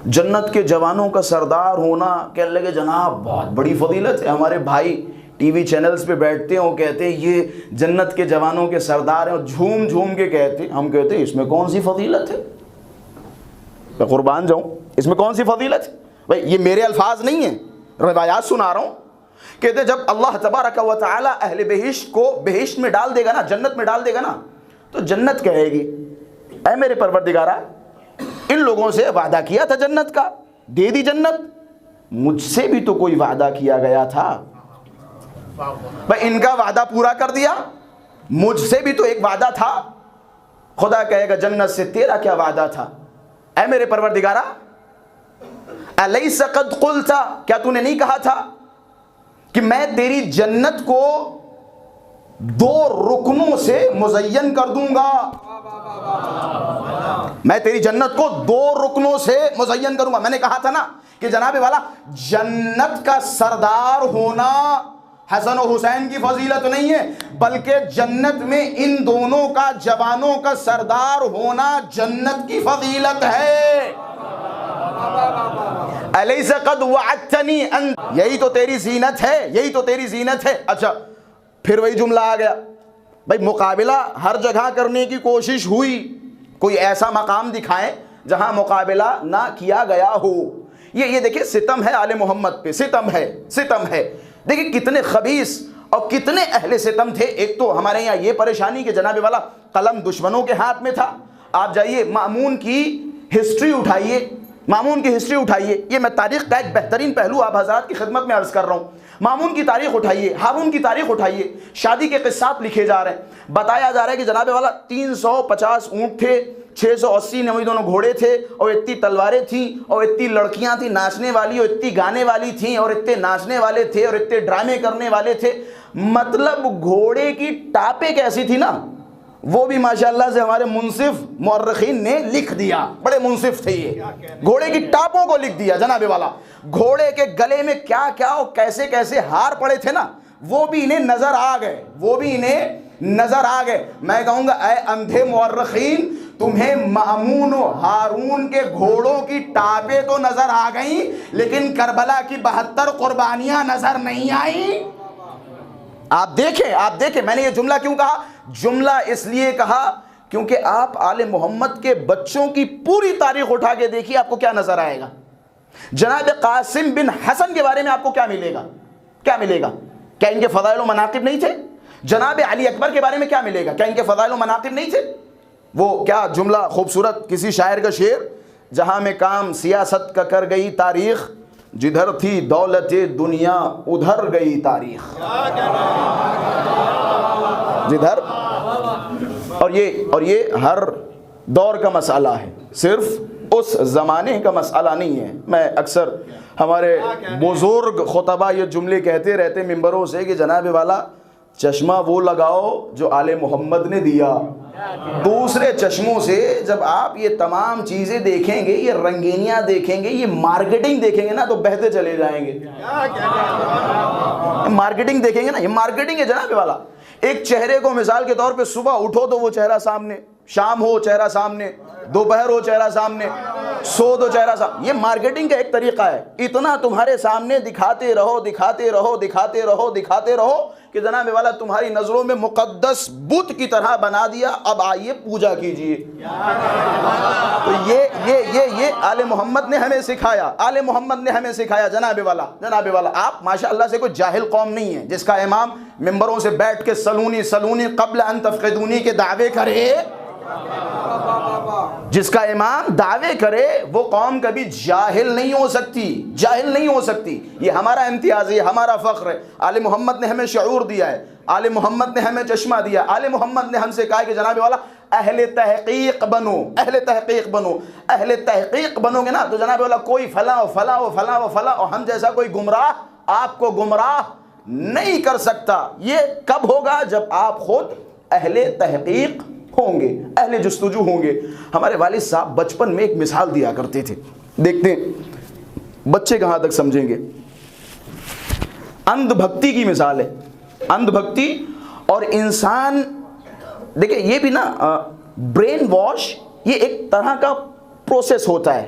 Speaker 1: جنت کے جوانوں کا سردار ہونا کہنے لگے جناب بہت بڑی فضیلت ہے۔ ہمارے بھائی ٹی وی چینلز پہ بیٹھتے ہیں، وہ کہتے ہیں یہ جنت کے جوانوں کے سردار ہیں، اور جھوم جھوم کے کہتے ہیں، ہم کہتے ہیں اس میں کون سی فضیلت ہے؟ میں قربان جاؤں، اس میں کون سی فضیلت ہے؟ بھائی یہ میرے الفاظ نہیں ہیں، روایات سنا رہا ہوں۔ کہتے جب اللہ تبارک و تعالی اہل بہشت کو بہشت میں ڈال دے گا نا، جنت میں ڈال دے گا نا، تو جنت کہے گی اے میرے پروردگارا، ان لوگوں سے وعدہ کیا تھا جنت کا، دے دی جنت، مجھ سے بھی تو کوئی وعدہ کیا گیا تھا، بھائی ان کا وعدہ پورا کر دیا، مجھ سے بھی تو ایک وعدہ تھا۔ خدا کہے گا جنت سے تیرا کیا وعدہ تھا؟ اے میرے پروردگارا، الیس قد قلت، کیا تو نے نہیں کہا تھا کہ میں تیری جنت کو 2 رکنوں سے مزین کر دوں گا؟ میں تیری جنت کو 2 رکنوں سے مزین کروں گا۔ میں نے کہا تھا نا کہ جناب والا جنت کا سردار ہونا حسن و حسین کی فضیلت نہیں ہے، بلکہ جنت میں ان دونوں کا جوانوں کا سردار ہونا جنت کی فضیلت ہے۔ الیس قد وعدتنی ان، یہی تو تیری زینت ہے، یہی تو تیری زینت ہے۔ اچھا پھر وہی جملہ آ گیا، بھائی مقابلہ ہر جگہ کرنے کی کوشش ہوئی، کوئی ایسا مقام دکھائیں جہاں مقابلہ نہ کیا گیا ہو۔ یہ دیکھیں ستم ہے آل محمد پہ، ستم ہے۔ دیکھیں کتنے خبیث اور کتنے اہل ستم تھے۔ ایک تو ہمارے یہاں یہ پریشانی کہ جناب والا قلم دشمنوں کے ہاتھ میں تھا۔ آپ جائیے مامون کی ہسٹری اٹھائیے، مامون کی ہسٹری اٹھائیے، یہ میں تاریخ کا ایک بہترین پہلو آپ حضرات کی خدمت میں عرض کر رہا ہوں۔ مامون کی تاریخ اٹھائیے، ہارون کی تاریخ اٹھائیے، شادی کے قصات لکھے جا رہے ہیں، بتایا جا رہا ہے کہ جناب والا 350 اونٹ تھے، 680 نوی دونوں گھوڑے تھے، اور اتنی تلواریں تھیں، اور اتنی لڑکیاں تھیں ناچنے والی، اور اتنی گانے والی تھیں، اور اتنے ناچنے والے تھے، اور اتنے ڈرامے کرنے والے تھے۔ مطلب گھوڑے کی ٹاپیں کیسی تھی نا، وہ بھی ماشاءاللہ سے ہمارے منصف مورخین نے لکھ دیا، بڑے منصف تھے یہ، گھوڑے کی ٹاپوں کو لکھ دیا جناب والا۔ گھوڑے کے گلے میں کیا کیا اور کیسے کیسے ہار پڑے تھے نا، وہ بھی انہیں نظر آ گئے، وہ بھی انہیں نظر آ گئے۔ میں کہوں گا اے اندھے مورخین، تمہیں مامون و ہارون کے گھوڑوں کی ٹاپیں تو نظر آ گئیں، لیکن کربلا کی 72 قربانیاں نظر نہیں آئیں۔ آپ دیکھیں میں نے یہ جملہ کیوں کہا؟ جملہ اس لیے کہا کیونکہ آپ آل محمد کے بچوں کی پوری تاریخ اٹھا کے دیکھیے، آپ کو کیا نظر آئے گا۔ جناب قاسم بن حسن کے بارے میں آپ کو کیا ملے گا؟ کیا ملے گا؟ کیا ان کے فضائل و مناقب نہیں تھے؟ جناب علی اکبر کے بارے میں کیا ملے گا؟ کیا ان کے فضائل و مناقب نہیں تھے؟ وہ کیا جملہ خوبصورت کسی شاعر کا شعر، جہاں میں کام سیاست کا کر گئی تاریخ، جدھر تھی دولت دنیا ادھر گئی تاریخ، جدھر، اور یہ ہر دور کا مسئلہ ہے، صرف اس زمانے کا مسئلہ نہیں ہے۔ میں اکثر ہمارے بزرگ خطبہ یہ جملے کہتے رہتے ممبروں سے کہ جناب والا چشمہ وہ لگاؤ جو آل محمد نے دیا، دوسرے چشموں سے جب آپ یہ تمام چیزیں دیکھیں گے، یہ رنگینیاں دیکھیں گے، یہ مارکیٹنگ دیکھیں گے نا، تو بہتے چلے جائیں گے۔ مارکیٹنگ دیکھیں گے نا، یہ مارکیٹنگ ہے جناب والا۔ ایک چہرے کو مثال کے طور پہ صبح اٹھو تو وہ چہرہ سامنے، شام ہو چہرہ سامنے، دوپہر ہو چہرہ سامنے، سو دو چہرہ سامنے، یہ مارکیٹنگ کا ایک طریقہ ہے۔ اتنا تمہارے سامنے دکھاتے رہو دکھاتے رہو دکھاتے رہو دکھاتے رہو کہ جناب والا تمہاری نظروں میں مقدس بت کی طرح بنا دیا، اب آئیے پوجا کیجئے۔ تو یہ آل محمد نے ہمیں سکھایا، آل محمد نے ہمیں سکھایا جناب والا۔ آپ ماشاءاللہ سے کوئی جاہل قوم نہیں ہے جس کا امام ممبروں سے بیٹھ کے سلونی سلونی قبل ان تفقدونی کے دعوے کرے، جس کا امام دعوے کرے وہ قوم کبھی جاہل نہیں ہو سکتی، جاہل نہیں ہو سکتی۔ یہ ہمارا امتیاز ہے، ہمارا فخر ہے۔ آل محمد نے ہمیں شعور دیا ہے، آل محمد نے ہمیں چشمہ دیا، آل محمد نے ہم سے کہا کہ جناب والا اہل تحقیق بنو، اہل تحقیق بنو، اہل تحقیق بنو گے نا تو جناب والا کوئی فلاں و فلاں و فلاں و فلاں اور ہم جیسا کوئی گمراہ آپ کو گمراہ نہیں کر سکتا۔ یہ کب ہوگا؟ جب آپ خود اہل تحقیق ہوں گے، اہل جستجو ہوں گے۔ ہمارے والد صاحب بچپن میں ایک مثال دیا کرتے تھے، دیکھتے ہیں بچے کہاں تک سمجھیں گے۔ اندھ بھکتی کی مثال ہے، اندھ بھکتی اور انسان، دیکھیں یہ بھی نا برین واش، یہ ایک طرح کا پروسیس ہوتا ہے،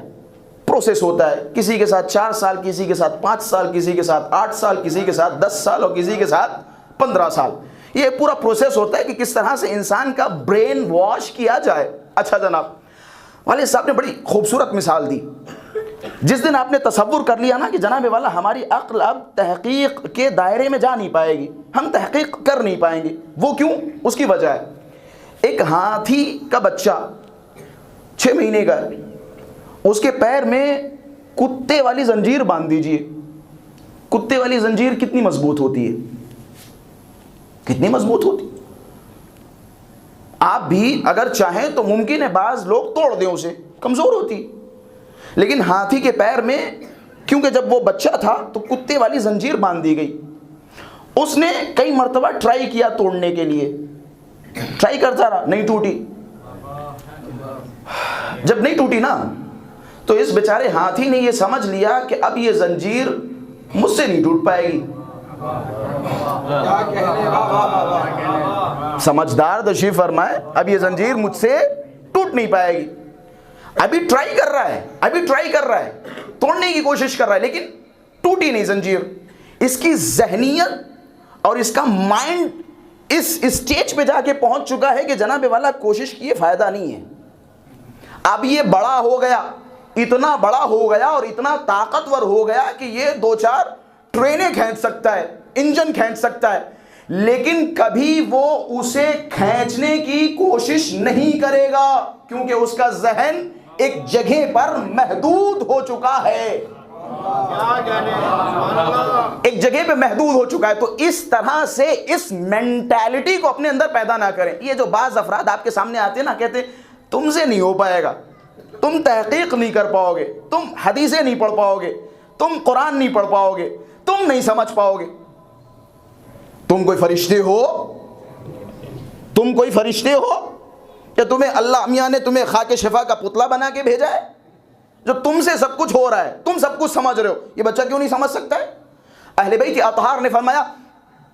Speaker 1: کسی کے ساتھ 4 سال، کسی کے ساتھ 5 سال، کسی کے ساتھ 8 سال، کسی کے ساتھ 10 سال اور کسی کے ساتھ 15 سال۔ یہ پورا پروسیس ہوتا ہے کہ کس طرح سے انسان کا برین واش کیا جائے۔ اچھا جناب، والد صاحب نے بڑی خوبصورت مثال دی۔ جس دن آپ نے تصور کر لیا نا کہ جناب والا ہماری عقل اب تحقیق کے دائرے میں جا نہیں پائے گی، ہم تحقیق کر نہیں پائیں گے، وہ کیوں؟ اس کی وجہ ہے ایک ہاتھی کا بچہ 6 مہینے کا، اس کے پیر میں کتے والی زنجیر باندھ دیجئے۔ کتے والی زنجیر کتنی مضبوط ہوتی ہے، کتنی مضبوط ہوتی؟ آپ بھی اگر چاہیں تو ممکن ہے بعض لوگ توڑ دیں اسے، کمزور ہوتی۔ لیکن ہاتھی کے پیر میں کیونکہ جب وہ بچہ تھا تو کتے والی زنجیر باندھ دی گئی، اس نے کئی مرتبہ ٹرائی کیا توڑنے کے لیے، ٹرائی کرتا رہا، نہیں ٹوٹی۔ جب نہیں ٹوٹی نا تو اس بیچارے ہاتھی نے یہ سمجھ لیا کہ اب یہ زنجیر مجھ سے نہیں ٹوٹ پائے گی۔ سمجھدار تشریف فرمائے، اب یہ زنجیر مجھ سے ٹوٹ نہیں پائے گی۔ ابھی ٹرائی کر رہا ہے، توڑنے کی کوشش کر رہا ہے، لیکن ٹوٹی نہیں زنجیر۔ اس کی ذہنیت اور اس کا مائنڈ اس اسٹیج پہ جا کے پہنچ چکا ہے کہ جناب والا کوشش کیے فائدہ نہیں ہے۔ اب یہ بڑا ہو گیا، اتنا بڑا ہو گیا اور اتنا طاقتور ہو گیا کہ یہ 2-4 ٹرینیں کھینچ سکتا ہے، انجن کھینچ سکتا ہے، لیکن کبھی وہ اسے کھینچنے کی کوشش نہیں کرے گا کیونکہ اس کا ذہن ایک جگہ پر محدود ہو چکا ہے، ایک جگہ پہ محدود ہو چکا ہے۔ تو اس طرح سے اس مینٹالٹی کو اپنے اندر پیدا نہ کریں۔ یہ جو بعض افراد آپ کے سامنے آتے ہیں نا، کہتے ہیں تم سے نہیں ہو پائے گا، تم تحقیق نہیں کر پاؤ گے، تم حدیثیں نہیں پڑھ پاؤ گے، تم قرآن نہیں پڑھ پاؤ گے، تم نہیں سمجھ پاؤ گے۔ تم کوئی فرشتے ہو؟ تم کوئی فرشتے ہو کہ تمہیں اللہ میاں نے تمہیں خاک شفا کا پتلا بنا کے بھیجا ہے جو تم سے سب کچھ ہو رہا ہے، تم سب کچھ سمجھ رہے ہو، یہ بچہ کیوں نہیں سمجھ سکتا ہے؟ اہل بیت اطہار نے فرمایا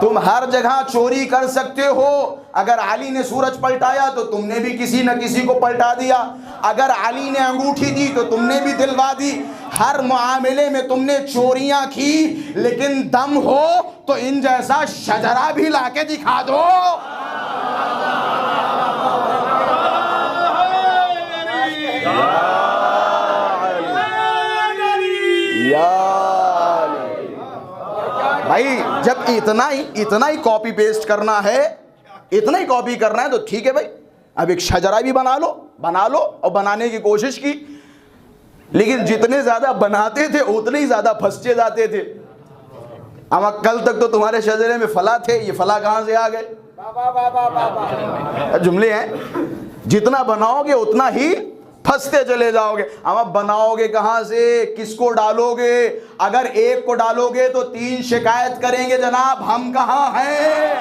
Speaker 1: تم ہر جگہ چوری کر سکتے ہو. اگر علی نے سورج پلٹایا تو تم نے بھی کسی نہ کسی کو پلٹا دیا. اگر علی نے انگوٹھی دی تو تم نے بھی دلوا دی. ہر معاملے میں تم نے چوریاں کی, لیکن دم ہو تو ان جیسا شجرہ بھی لا کے دکھا دو. بھائی جب اتنا ہی کاپی پیسٹ کرنا ہے, اتنا ہی کاپی کرنا ہے تو ٹھیک ہے بھائی, اب ایک شجرہ بھی بنا لو اور بنانے کی کوشش کی. لیکن جتنے زیادہ بناتے تھے اتنے ہی زیادہ پھنستے جاتے تھے. اما کل تک تو تمہارے شجرے میں فلاں تھے, یہ فلاں کہاں سے آ گئے؟ جملے ہیں. جتنا بناؤ گے اتنا ہی پھنستے چلے جاؤ گے. اما بناؤ گے کہاں سے, کس کو ڈالو گے؟ اگر ایک کو ڈالو گے تو 3 شکایت کریں گے, جناب ہم کہاں ہیں؟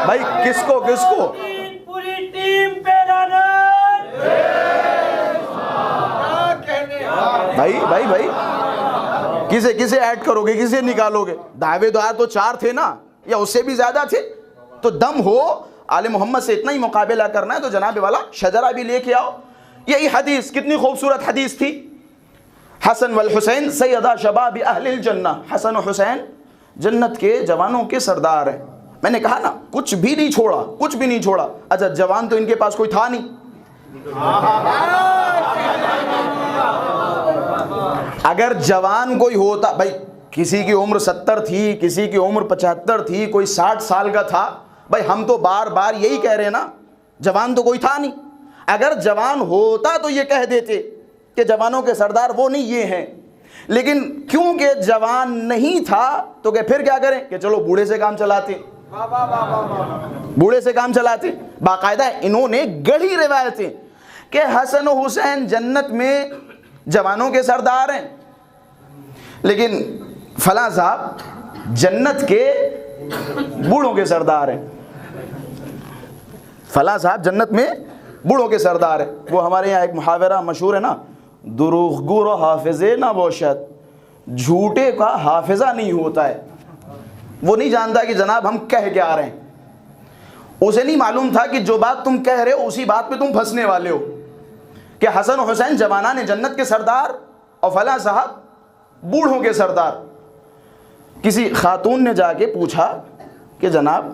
Speaker 1: بھائی کس کو
Speaker 2: پوری ٹیم پہ
Speaker 1: بھائی کسے ایڈ کرو گے, کسے نکالو گے؟ دعوے دار تو 4 تھے نا, یا اس سے بھی زیادہ تھے. تو دم ہو آل محمد سے اتنا ہی مقابلہ کرنا ہے تو جناب والا شجرہ بھی لے کے آؤ. یہی حدیث کتنی خوبصورت حدیث تھی. حسن والحسین سیدہ شباب اہل الجنہ. حسن و حسین جنت کے جوانوں کے سردار ہیں. میں نے کہا نا کچھ بھی نہیں چھوڑا. اچھا جوان تو ان کے پاس کوئی تھا نہیں. اگر جوان کوئی ہوتا, بھائی کسی کی عمر 70 تھی, کسی کی عمر 75 تھی, کوئی 60 سال کا تھا, بھائی ہم تو بار بار یہی کہہ رہے ہیں نا, جوان تو کوئی تھا نہیں. اگر جوان ہوتا تو یہ کہہ دیتے کہ جوانوں کے سردار وہ نہیں یہ ہیں. لیکن کیونکہ جوان نہیں تھا تو کہ پھر کیا کریں کہ چلو بوڑھے سے کام چلاتے. باقاعدہ انہوں نے گڑھی روایتیں کہ حسن و حسین جنت میں جوانوں کے سردار ہیں, لیکن فلاں صاحب جنت کے بوڑھوں کے سردار ہیں. فلاں صاحب جنت میں بوڑھوں کے سردار ہیں. وہ ہمارے یہاں ایک محاورہ مشہور ہے نا, دروغگو رو حافظے نہ باشد. جھوٹے کا حافظہ نہیں ہوتا ہے. وہ نہیں جانتا کہ جناب ہم کہہ کے آ رہے ہیں. اسے نہیں معلوم تھا کہ جو بات تم کہہ رہے ہو اسی بات پہ تم پھنسنے والے ہو, کہ حسن و حسین جوانان جنت کے سردار اور فلاں صاحب بوڑھوں کے سردار. کسی خاتون نے جا کے پوچھا کہ جناب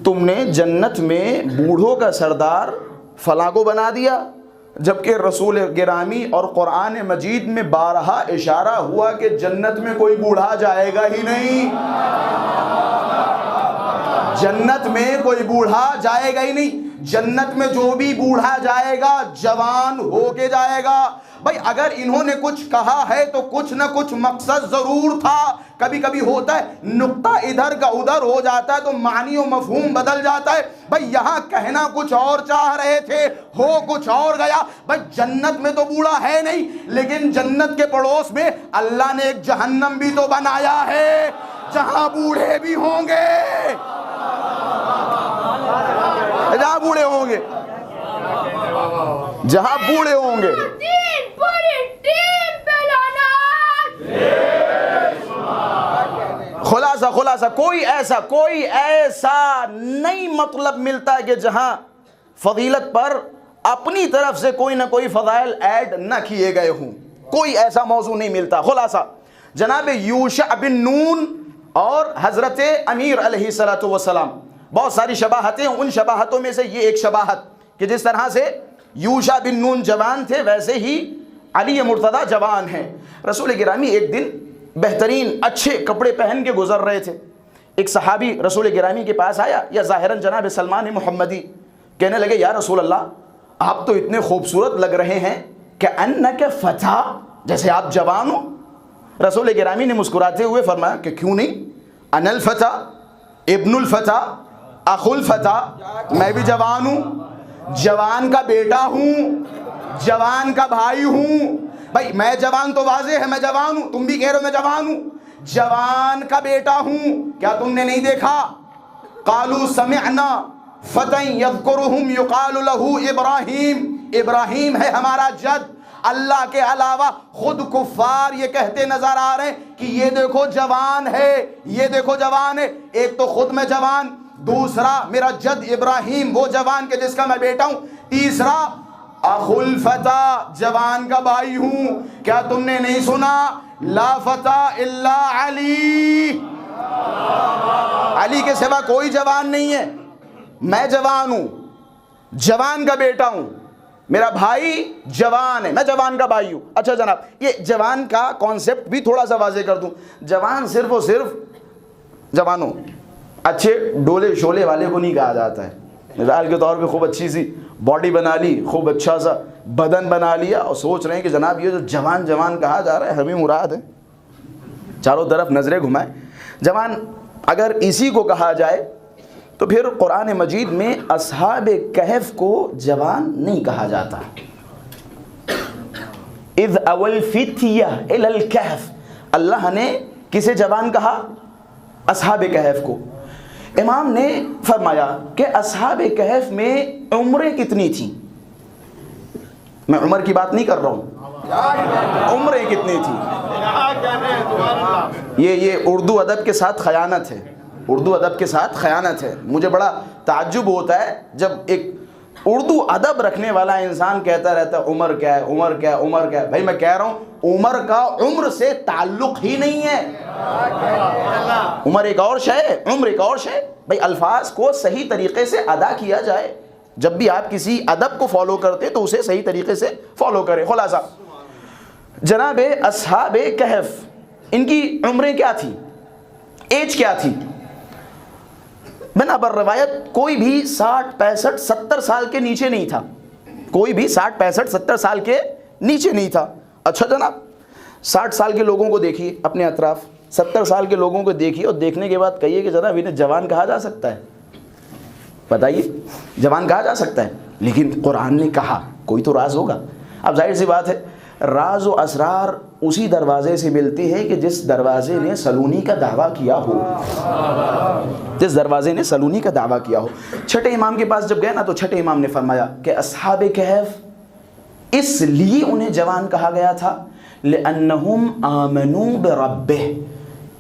Speaker 1: تم نے جنت میں بوڑھوں کا سردار فلاں کو بنا دیا, جبکہ رسول گرامی اور قرآن مجید میں بارہا اشارہ ہوا کہ جنت میں کوئی بوڑھا جائے گا ہی نہیں. جنت میں کوئی بوڑھا جائے گا ہی نہیں. جنت میں جو بھی بوڑھا جائے گا جوان ہو کے جائے گا. بھائی اگر انہوں نے کچھ کہا ہے تو کچھ نہ کچھ مقصد ضرور تھا. کبھی کبھی ہوتا ہے نقطہ ادھر کا ادھر ہو جاتا ہے تو معنی و مفہوم بدل جاتا ہے. بھائی یہاں کہنا کچھ اور چاہ رہے تھے, ہو کچھ اور گیا. بھائی جنت میں تو بوڑھا ہے نہیں, لیکن جنت کے پڑوس میں اللہ نے ایک جہنم بھی تو بنایا ہے جہاں بوڑھے بھی ہوں گے, جہاں بوڑھے ہوں گے, جہاں بوڑھے ہوں گے. خلاصہ کوئی ایسا نہیں مطلب ملتا ہے کہ جہاں فضیلت پر اپنی طرف سے کوئی نہ کوئی فضائل ایڈ نہ کیے گئے ہوں. کوئی ایسا موضوع نہیں ملتا. خلاصہ جناب یوشع بن نون اور حضرت امیر علیہ الصلوۃ والسلام, بہت ساری شباہتیں, ان شباہتوں میں سے یہ ایک شباہت کہ جس طرح سے یوشع بن نون جوان تھے ویسے ہی علی مرتضیٰ جوان ہیں. رسول گرامی ایک دن بہترین اچھے کپڑے پہن کے گزر رہے تھے. ایک صحابی رسول گرامی کے پاس آیا, یا ظاہراً جناب سلمان محمدی, کہنے لگے یا رسول اللہ آپ تو اتنے خوبصورت لگ رہے ہیں کہ انک فتح, جیسے آپ جوان ہو. رسول گرامی نے مسکراتے ہوئے فرمایا کہ کیوں نہیں, انا الفتح ابن الفتح اخو الفتح, میں بھی جوان ہوں, جوان کا بیٹا ہوں, جوان کا بھائی ہوں. بھائی میں جوان تو واضح ہے, میں جوان ہوں, تم بھی کہہ رہے ہو میں جوان ہوں, جوان کا بیٹا ہوں. کیا تم نے نہیں دیکھا قالوا سمعنا فتى يذكرهم يقال له ابراہیم, ابراہیم ہے ہمارا جد, اللہ کے علاوہ خود کفار یہ کہتے نظر آ رہے ہیں کہ یہ دیکھو جوان ہے، یہ دیکھو جوان ہے. ایک تو خود میں جوان، دوسرا میرا جد ابراہیم وہ جوان کہ جس کا میں بیٹا ہوں، تیسرا اخو الفتى جوان کا بھائی ہوں. کیا تم نے نہیں سنا لا فتى الا علی، علی کے سوا کوئی جوان نہیں ہے. میں جوان ہوں، جوان کا بیٹا ہوں، میرا بھائی جوان ہے، میں جوان کا بھائی ہوں. اچھا جناب، یہ جوان کا کانسیپٹ بھی تھوڑا سا واضح کر دوں. جوان صرف اور صرف جوانوں اچھے ڈولے شولے والے کو نہیں کہا جاتا ہے. مثال کے طور پہ خوب اچھی سی باڈی بنا لی، خوب اچھا سا بدن بنا لیا اور سوچ رہے ہیں کہ جناب یہ جو جوان جوان کہا جا رہا ہے ہمیں مراد ہے. چاروں طرف نظریں گھمائیں. جوان اگر اسی کو کہا جائے تو پھر قرآن مجید میں اصحاب کہف کو جوان نہیں کہا جاتا. اذ اول فتیہ الی الکہف، اللہ نے کسے جوان کہا؟ اصحاب کہف کو. امام نے فرمایا کہ اصحاب کہف میں عمریں کتنی تھیں؟ میں عمر کی بات نہیں کر رہا ہوں، عمریں کتنی تھیں. یہ اردو ادب کے ساتھ خیانت ہے، اردو ادب کے ساتھ خیانت ہے. مجھے بڑا تعجب ہوتا ہے جب ایک اردو ادب رکھنے والا انسان کہتا رہتا ہے عمر کیا ہے، عمر کیا ہے، عمر کیا ہے. بھائی میں کہہ رہا ہوں عمر کا عمر سے تعلق ہی نہیں ہے. عمر ایک اور شے، عمر ایک اور شے. بھائی الفاظ کو صحیح طریقے سے ادا کیا جائے. جب بھی آپ کسی ادب کو فالو کرتے تو اسے صحیح طریقے سے فالو کریں. خلاصہ جناب اصحاب کہف ان کی عمریں کیا تھی، ایج کیا تھی؟ بنا بر روایت کوئی بھی 60 65 70 سال کے نیچے نہیں تھا. کوئی بھی 60 65 70 سال کے نیچے نہیں تھا. اچھا جناب 60 سال کے لوگوں کو دیکھیے اپنے اطراف، 70 سال کے لوگوں کو دیکھیے اور دیکھنے کے بعد کہیے کہ جناب انہیں جوان کہا جا سکتا ہے؟ بتائیے جوان کہا جا سکتا ہے؟ لیکن قرآن نے کہا، کوئی تو راز ہوگا. اب ظاہر سی بات ہے راز و اسرار اسی دروازے سے ملتے ہیں کہ جس دروازے نے سلونی کا دعویٰ کیا ہو، جس دروازے نے سلونی کا دعویٰ کیا ہو. چھٹے امام کے پاس جب گئے نا تو چھٹے امام نے فرمایا کہ اصحاب کہف اس لیے انہیں جوان کہا گیا تھا لأنہم آمنوا بربہ،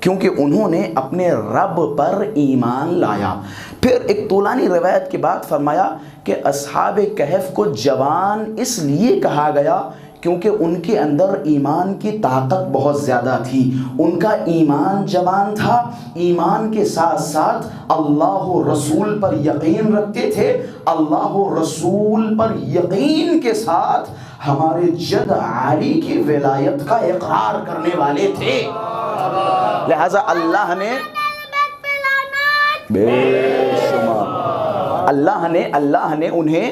Speaker 1: کیونکہ انہوں نے اپنے رب پر ایمان لایا. پھر ایک طولانی روایت کے بعد فرمایا کہ اصحاب کہف کو جوان اس لیے کہا گیا کیونکہ ان کے اندر ایمان کی طاقت بہت زیادہ تھی. ان کا ایمان جوان تھا، ایمان کے ساتھ ساتھ اللہ و رسول پر یقین رکھتے تھے، اللہ و رسول پر یقین کے ساتھ ہمارے جد علی کی ولایت کا اقرار کرنے والے تھے. لہذا اللہ نے بے شمار اللہ نے انہیں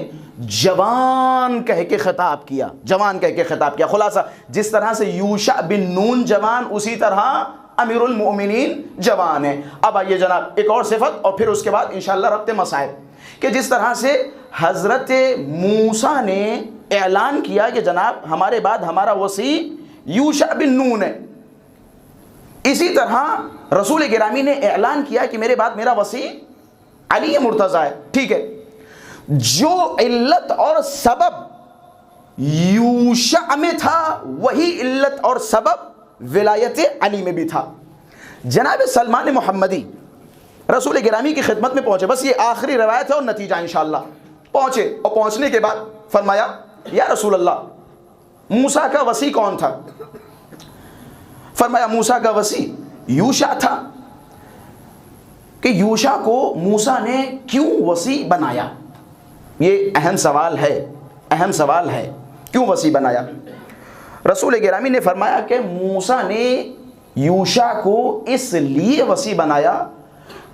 Speaker 1: جوان کہہ کے خطاب کیا، جوان کہہ کے خطاب کیا. خلاصہ جس طرح سے یوشع بن نون جوان، اسی طرح امیر المؤمنین جوان ہے. اب آئیے جناب ایک اور صفت اور پھر اس کے بعد انشاءاللہ ربط مسائل، کہ جس طرح سے حضرت موسیٰ نے اعلان کیا کہ جناب ہمارے بعد ہمارا وصی یوشع بن نون ہے، اسی طرح رسول گرامی نے اعلان کیا کہ میرے بعد میرا وصی علی مرتضیٰ ہے. ٹھیک ہے، جو علت اور سبب یوشع میں تھا وہی علت اور سبب ولایت علی میں بھی تھا. جناب سلمان محمدی رسول گرامی کی خدمت میں پہنچے، بس یہ آخری روایت ہے اور نتیجہ انشاءاللہ. پہنچے اور پہنچنے کے بعد فرمایا یا رسول اللہ موسیٰ کا وصی کون تھا؟ فرمایا موسیٰ کا وصی یوشع تھا. کہ یوشع کو موسیٰ نے کیوں وصی بنایا؟ یہ اہم سوال ہے کیوں وصی بنایا؟ رسول گرامی نے فرمایا کہ موسیٰ نے یوشع کو اس لیے وصی بنایا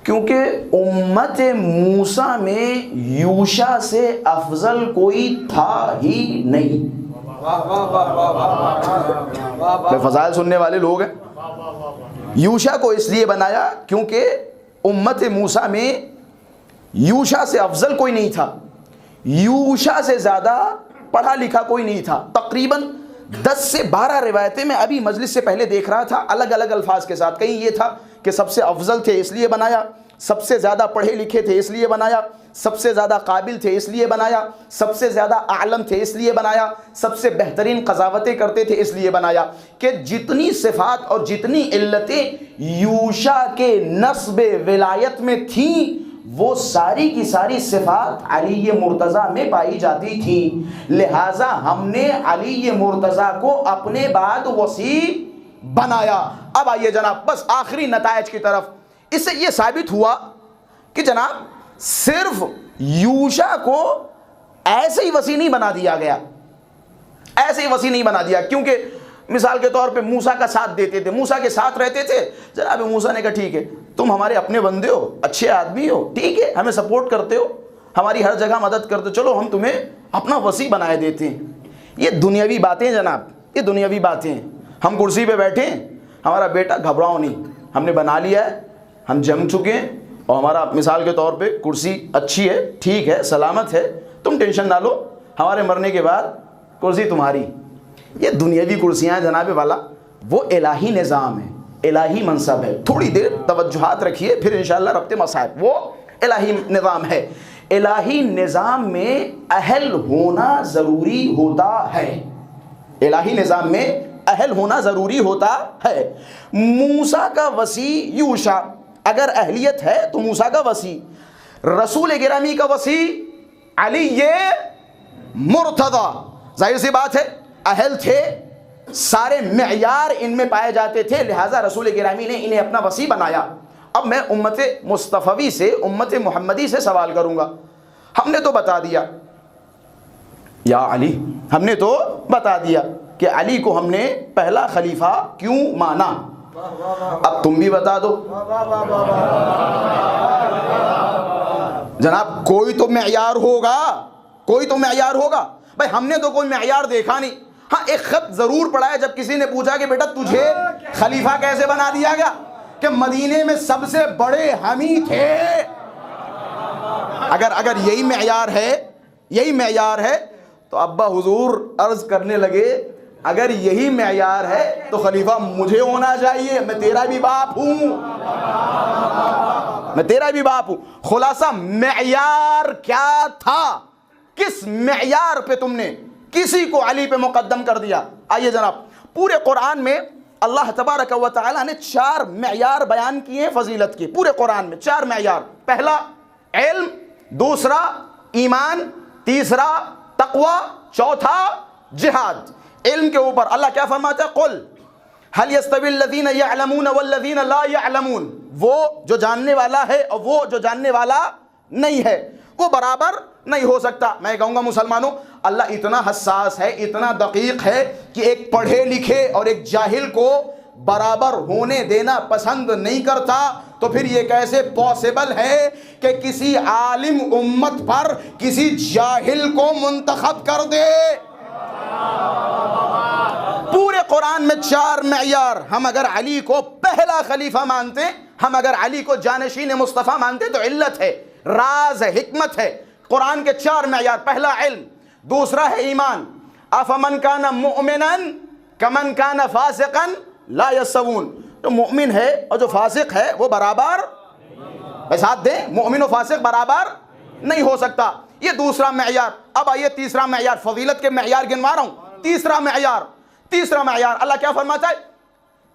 Speaker 1: کیونکہ امت موسیٰ میں یوشع سے افضل کوئی تھا ہی نہیں. فضائل سننے والے لوگ ہیں. یوشع کو اس لیے بنایا کیونکہ امت موسیٰ میں یوشع سے افضل کوئی نہیں تھا، یوشع سے زیادہ پڑھا لکھا کوئی نہیں تھا. تقریباً 10 سے 12 روایتیں میں ابھی مجلس سے پہلے دیکھ رہا تھا الگ الگ الفاظ کے ساتھ. کہیں یہ تھا کہ سب سے افضل تھے اس لیے بنایا، سب سے زیادہ پڑھے لکھے تھے اس لیے بنایا، سب سے زیادہ قابل تھے اس لیے بنایا، سب سے زیادہ اعلم تھے اس لیے بنایا، سب سے بہترین قضاوتیں کرتے تھے اس لیے بنایا کہ جتنی صفات اور جتنی علتیں یوشع کے نسب ولایت میں تھیں وہ ساری کی ساری صفات علی مرتضیٰ میں پائی جاتی تھیں، لہٰذا ہم نے علی مرتضیٰ کو اپنے بعد وصی بنایا۔ اب آئیے جناب بس آخری نتائج کی طرف۔ اس سے یہ ثابت ہوا کہ جناب صرف یوشع کو ایسے ہی وصی نہیں بنا دیا گیا، ایسے ہی وصی نہیں بنا دیا، کیونکہ مثال کے طور پہ موسیٰ کا ساتھ دیتے تھے، موسیٰ کے ساتھ رہتے تھے، جناب موسیٰ نے کہا ٹھیک ہے تم ہمارے اپنے بندے ہو، اچھے آدمی ہو، ٹھیک ہے ہمیں سپورٹ کرتے ہو، ہماری ہر جگہ مدد کرتے ہو، چلو ہم تمہیں اپنا وصی بنائے دیتے ہیں۔ یہ دنیاوی باتیں جناب، یہ دنیاوی باتیں ہیں۔ ہم کرسی پہ بیٹھے ہیں، ہمارا بیٹا گھبراؤ نہیں، ہم نے بنا لیا ہے، ہم جم چکے ہیں اور ہمارا مثال کے طور پہ کرسی اچھی ہے، ٹھیک ہے، سلامت ہے، تم ٹینشن نہ لو، ہمارے مرنے کے بعد کرسی تمہاری۔ یہ دنیاوی کرسیاں جناب والا، وہ الہی نظام ہے، الہی منصب ہے۔ تھوڑی دیر توجہات رکھیے پھر انشاءاللہ ربط مصائب، وہ الہی نظام ہے۔ الہی نظام میں اہل ہونا ضروری ہوتا ہے، الہی نظام میں اہل ہونا ضروری ہوتا ہے۔ موسیٰ کا وصی یوشع، اگر اہلیت ہے تو موسیٰ کا وصی، رسول گرامی کا وصی علی مرتضیٰ، ظاہر سی بات ہے اہل تھے، سارے معیار ان میں پائے جاتے تھے، لہٰذا رسول گرامی نے انہیں اپنا وصی بنایا۔ اب میں امت مصطفی سے، امت محمدی سے سوال کروں گا، ہم نے تو بتا دیا یا علی، ہم نے تو بتا دیا کہ علی کو ہم نے پہلا خلیفہ کیوں مانا، اب تم بھی بتا دو جناب، کوئی تو معیار ہوگا، کوئی تو معیار ہوگا۔ بھائی ہم نے تو کوئی معیار دیکھا نہیں، ہاں ایک خط ضرور پڑھا ہے جب کسی نے پوچھا کہ بیٹا تجھے خلیفہ کیسے بنا دیا گیا، کہ مدینے میں سب سے بڑے ہم ہی تھے۔ اگر یہی معیار ہے، یہی معیار ہے تو ابا حضور عرض کرنے لگے اگر یہی معیار ہے تو خلیفہ مجھے ہونا چاہیے، میں تیرا بھی باپ ہوں، میں تیرا بھی باپ ہوں۔ خلاصہ معیار کیا تھا، کس معیار پہ تم نے کسی کو علی پہ مقدم کر دیا؟ آئیے جناب، پورے قرآن میں اللہ تبارک و تعالیٰ نے 4 معیار بیان کیے ہیں فضیلت کے، پورے قرآن میں 4 معیار۔ پہلا علم، دوسرا ایمان، تیسرا تقوی، چوتھا جہاد۔ علم کے اوپر اللہ کیا فرماتا ہے؟ قل هل يستوي الذين يعلمون والذين لا يعلمون، وہ جو جاننے والا ہے اور وہ جو جاننے والا نہیں ہے وہ برابر نہیں ہو سکتا۔ میں کہوں گا مسلمانوں، اللہ اتنا حساس ہے، اتنا دقیق ہے کہ ایک پڑھے لکھے اور ایک جاہل کو برابر ہونے دینا پسند نہیں کرتا، تو پھر یہ کیسے پاسبل ہے کہ کسی عالم امت پر کسی جاہل کو منتخب کر دے؟ پورے قرآن میں 4 معیار۔ ہم اگر علی کو پہلا خلیفہ مانتے، ہم اگر علی کو جانشین مصطفیٰ مانتے تو علت ہے، راز ہے، حکمت ہے۔ قرآن کے 4 معیار، پہلا علم، دوسرا ہے ایمان، افمن کان مؤمنا کمن کان فاسقا لا یستوون، تو مومن ہے اور جو فاسق ہے وہ برابر، ساتھ دیں، مومن و فاسق برابر نہیں ہو سکتا۔ یہ دوسرا معیار۔ اب آئیے تیسرا معیار، فضیلت کے معیار گنوا رہا ہوں۔ تیسرا معیار اللہ کیا فرماتا ہے؟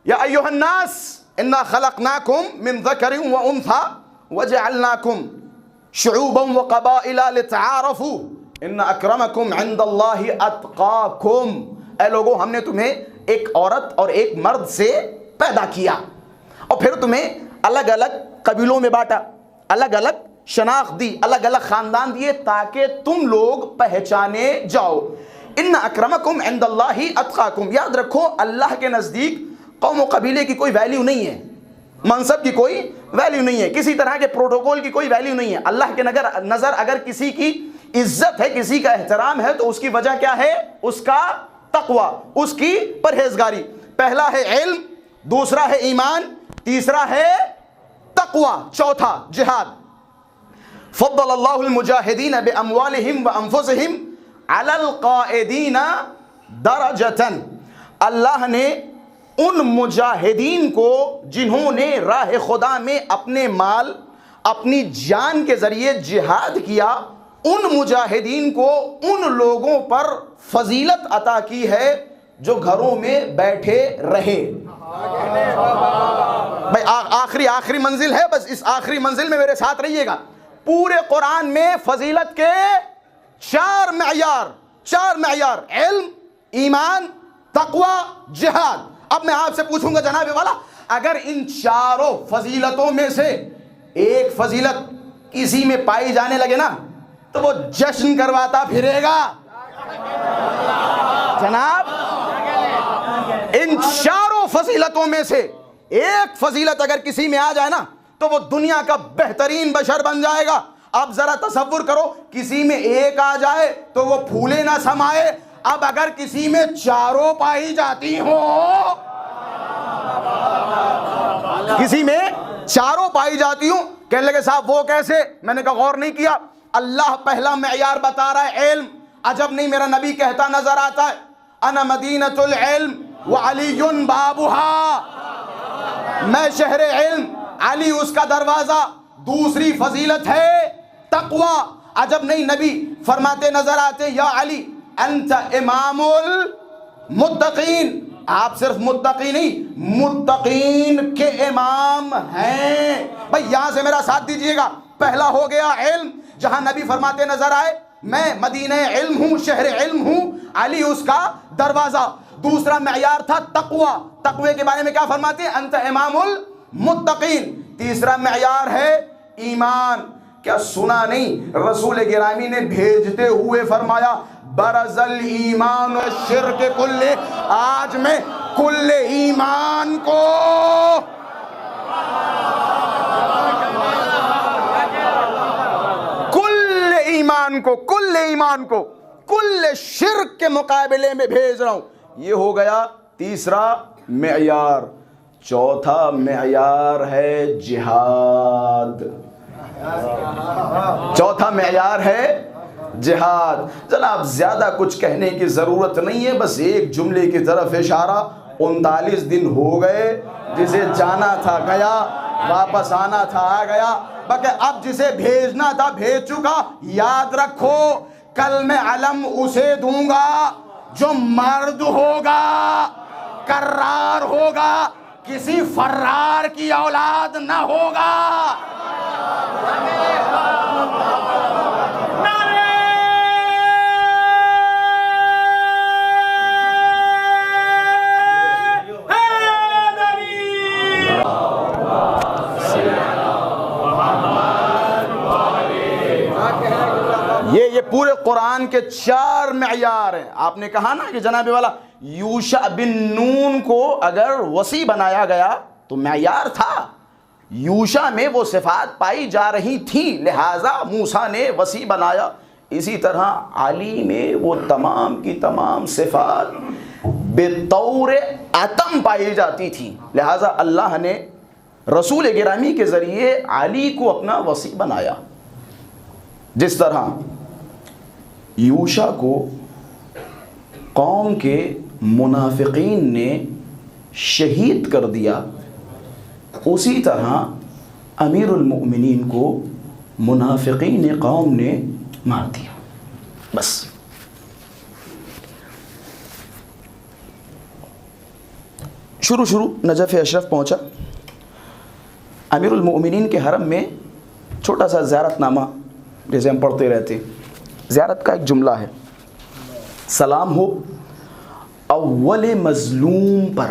Speaker 1: یا ایھا الناس انا خلقناکم من ذکر و انثی وجعلناکم شعوبا وقبائل لتعارفوا ان اکرمکم عند اللہ اتقاکم، اے لوگوں ہم نے تمہیں ایک عورت اور ایک مرد سے پیدا کیا اور پھر تمہیں الگ الگ قبیلوں میں بانٹا، الگ الگ شناخت دی، الگ الگ خاندان دیے تاکہ تم لوگ پہچانے جاؤ۔ ان اکرمکم عند اللہ اتقاکم، یاد رکھو اللہ کے نزدیک قوم و قبیلے کی کوئی ویلیو نہیں ہے، منصب کی کوئی ویلیو نہیں ہے، کسی طرح کے پروٹوکول کی کوئی ویلیو نہیں ہے۔ اللہ کے نظر اگر کسی کی عزت ہے، کسی کا احترام ہے تو اس کی وجہ کیا ہے؟ اس کا تقوی، اس کی پرہیزگاری۔ پہلا ہے علم، دوسرا ہے ایمان، تیسرا ہے تقوی، چوتھا جہاد۔ فضل اللہ المجاہدین باموالہم وانفسہم علی القائدین درجۃ، اللہ نے ان مجاہدین کو جنہوں نے راہ خدا میں اپنے مال، اپنی جان کے ذریعے جہاد کیا، ان مجاہدین کو ان لوگوں پر فضیلت عطا کی ہے جو گھروں میں بیٹھے رہے۔ بھائی آخری منزل ہے، بس اس آخری منزل میں میرے ساتھ رہیے گا۔ پورے قرآن میں فضیلت کے چار معیار، علم، ایمان، تقوی، جہاد۔ اب میں آپ سے پوچھوں گا جناب والا، اگر ان چاروں فضیلتوں میں سے ایک فضیلت کسی میں پائی جانے لگے نا تو وہ جشن کرواتا پھرے گا۔ جناب ان چاروں فضیلتوں میں سے ایک فضیلت اگر کسی میں آ جائے نا تو وہ دنیا کا بہترین بشر بن جائے گا۔ اب ذرا تصور کرو، کسی میں ایک آ جائے تو وہ پھولے نہ سمائے، اب اگر کسی میں چاروں پائی جاتی ہوں، کسی میں چاروں پائی جاتی ہوں، کہنے لگے صاحب وہ کیسے؟ میں نے کہا غور نہیں کیا، اللہ پہلا معیار بتا رہا ہے علم۔ عجب نہیں، میرا نبی کہتا نظر آتا ہے انا مدینۃ العلم وعلی بابھا، میں شہر علم، علی اس کا دروازہ۔ دوسری فضیلت ہے تقوی۔ عجب نہیں، نبی فرماتے نظر آتے یا علی انت امام المتقین، آپ صرف متقی نہیں، متقین کے امام ہیں۔ بھائی یہاں سے میرا ساتھ دیجئے گا، پہلا ہو گیا علم، جہاں نبی فرماتے نظر آئے میں مدینہ علم ہوں، شہر علم ہوں، علی اس کا دروازہ۔ دوسرا معیار تھا تقوی، تقوی کے بارے میں کیا فرماتے ہیں؟ انت امام المتقین۔ تیسرا معیار ہے ایمان۔ کیا سنا نہیں رسول گرامی نے بھیجتے ہوئے فرمایا برز الایمان الشرک کلہ، آج میں کل ایمان کو کل شرک کے مقابلے میں بھیج رہا ہوں۔ یہ ہو گیا تیسرا معیار۔ چوتھا معیار ہے جہاد۔ چوتھا معیار ہے جہاد۔ جناب زیادہ کچھ کہنے کی ضرورت نہیں ہے، بس ایک جملے کی طرف اشارہ۔ 39 دن ہو گئے، جسے جانا تھا گیا، واپس آنا تھا آ گیا، بلکہ اب جسے بھیجنا تھا بھیج چکا۔ یاد رکھو کل میں علم اسے دوں گا جو مرد ہوگا، کرار ہوگا، کسی فرار کی اولاد نہ ہوگا۔ یہ پورے قرآن کے 4 معیار ہیں۔ آپ نے کہا نا کہ جناب والا یوشع بن نون کو اگر وصی بنایا گیا تو معیار تھا، یوشع میں وہ صفات پائی جا رہی تھیں، لہٰذا موسیٰ نے وصی بنایا۔ اسی طرح علی میں وہ تمام کی تمام صفات بطور اتم پائی جاتی تھیں، لہٰذا اللہ نے رسول گرامی کے ذریعے علی کو اپنا وصی بنایا۔ جس طرح یوشع کو قوم کے منافقین نے شہید کر دیا، اسی طرح امیر المؤمنین کو منافقین قوم نے مار دیا۔ بس شروع نجف اشرف پہنچا، امیر المؤمنین کے حرم میں چھوٹا سا زیارت نامہ جیسے ہم پڑھتے رہتے، زیارت کا ایک جملہ ہے، سلام ہو اول مظلوم پر۔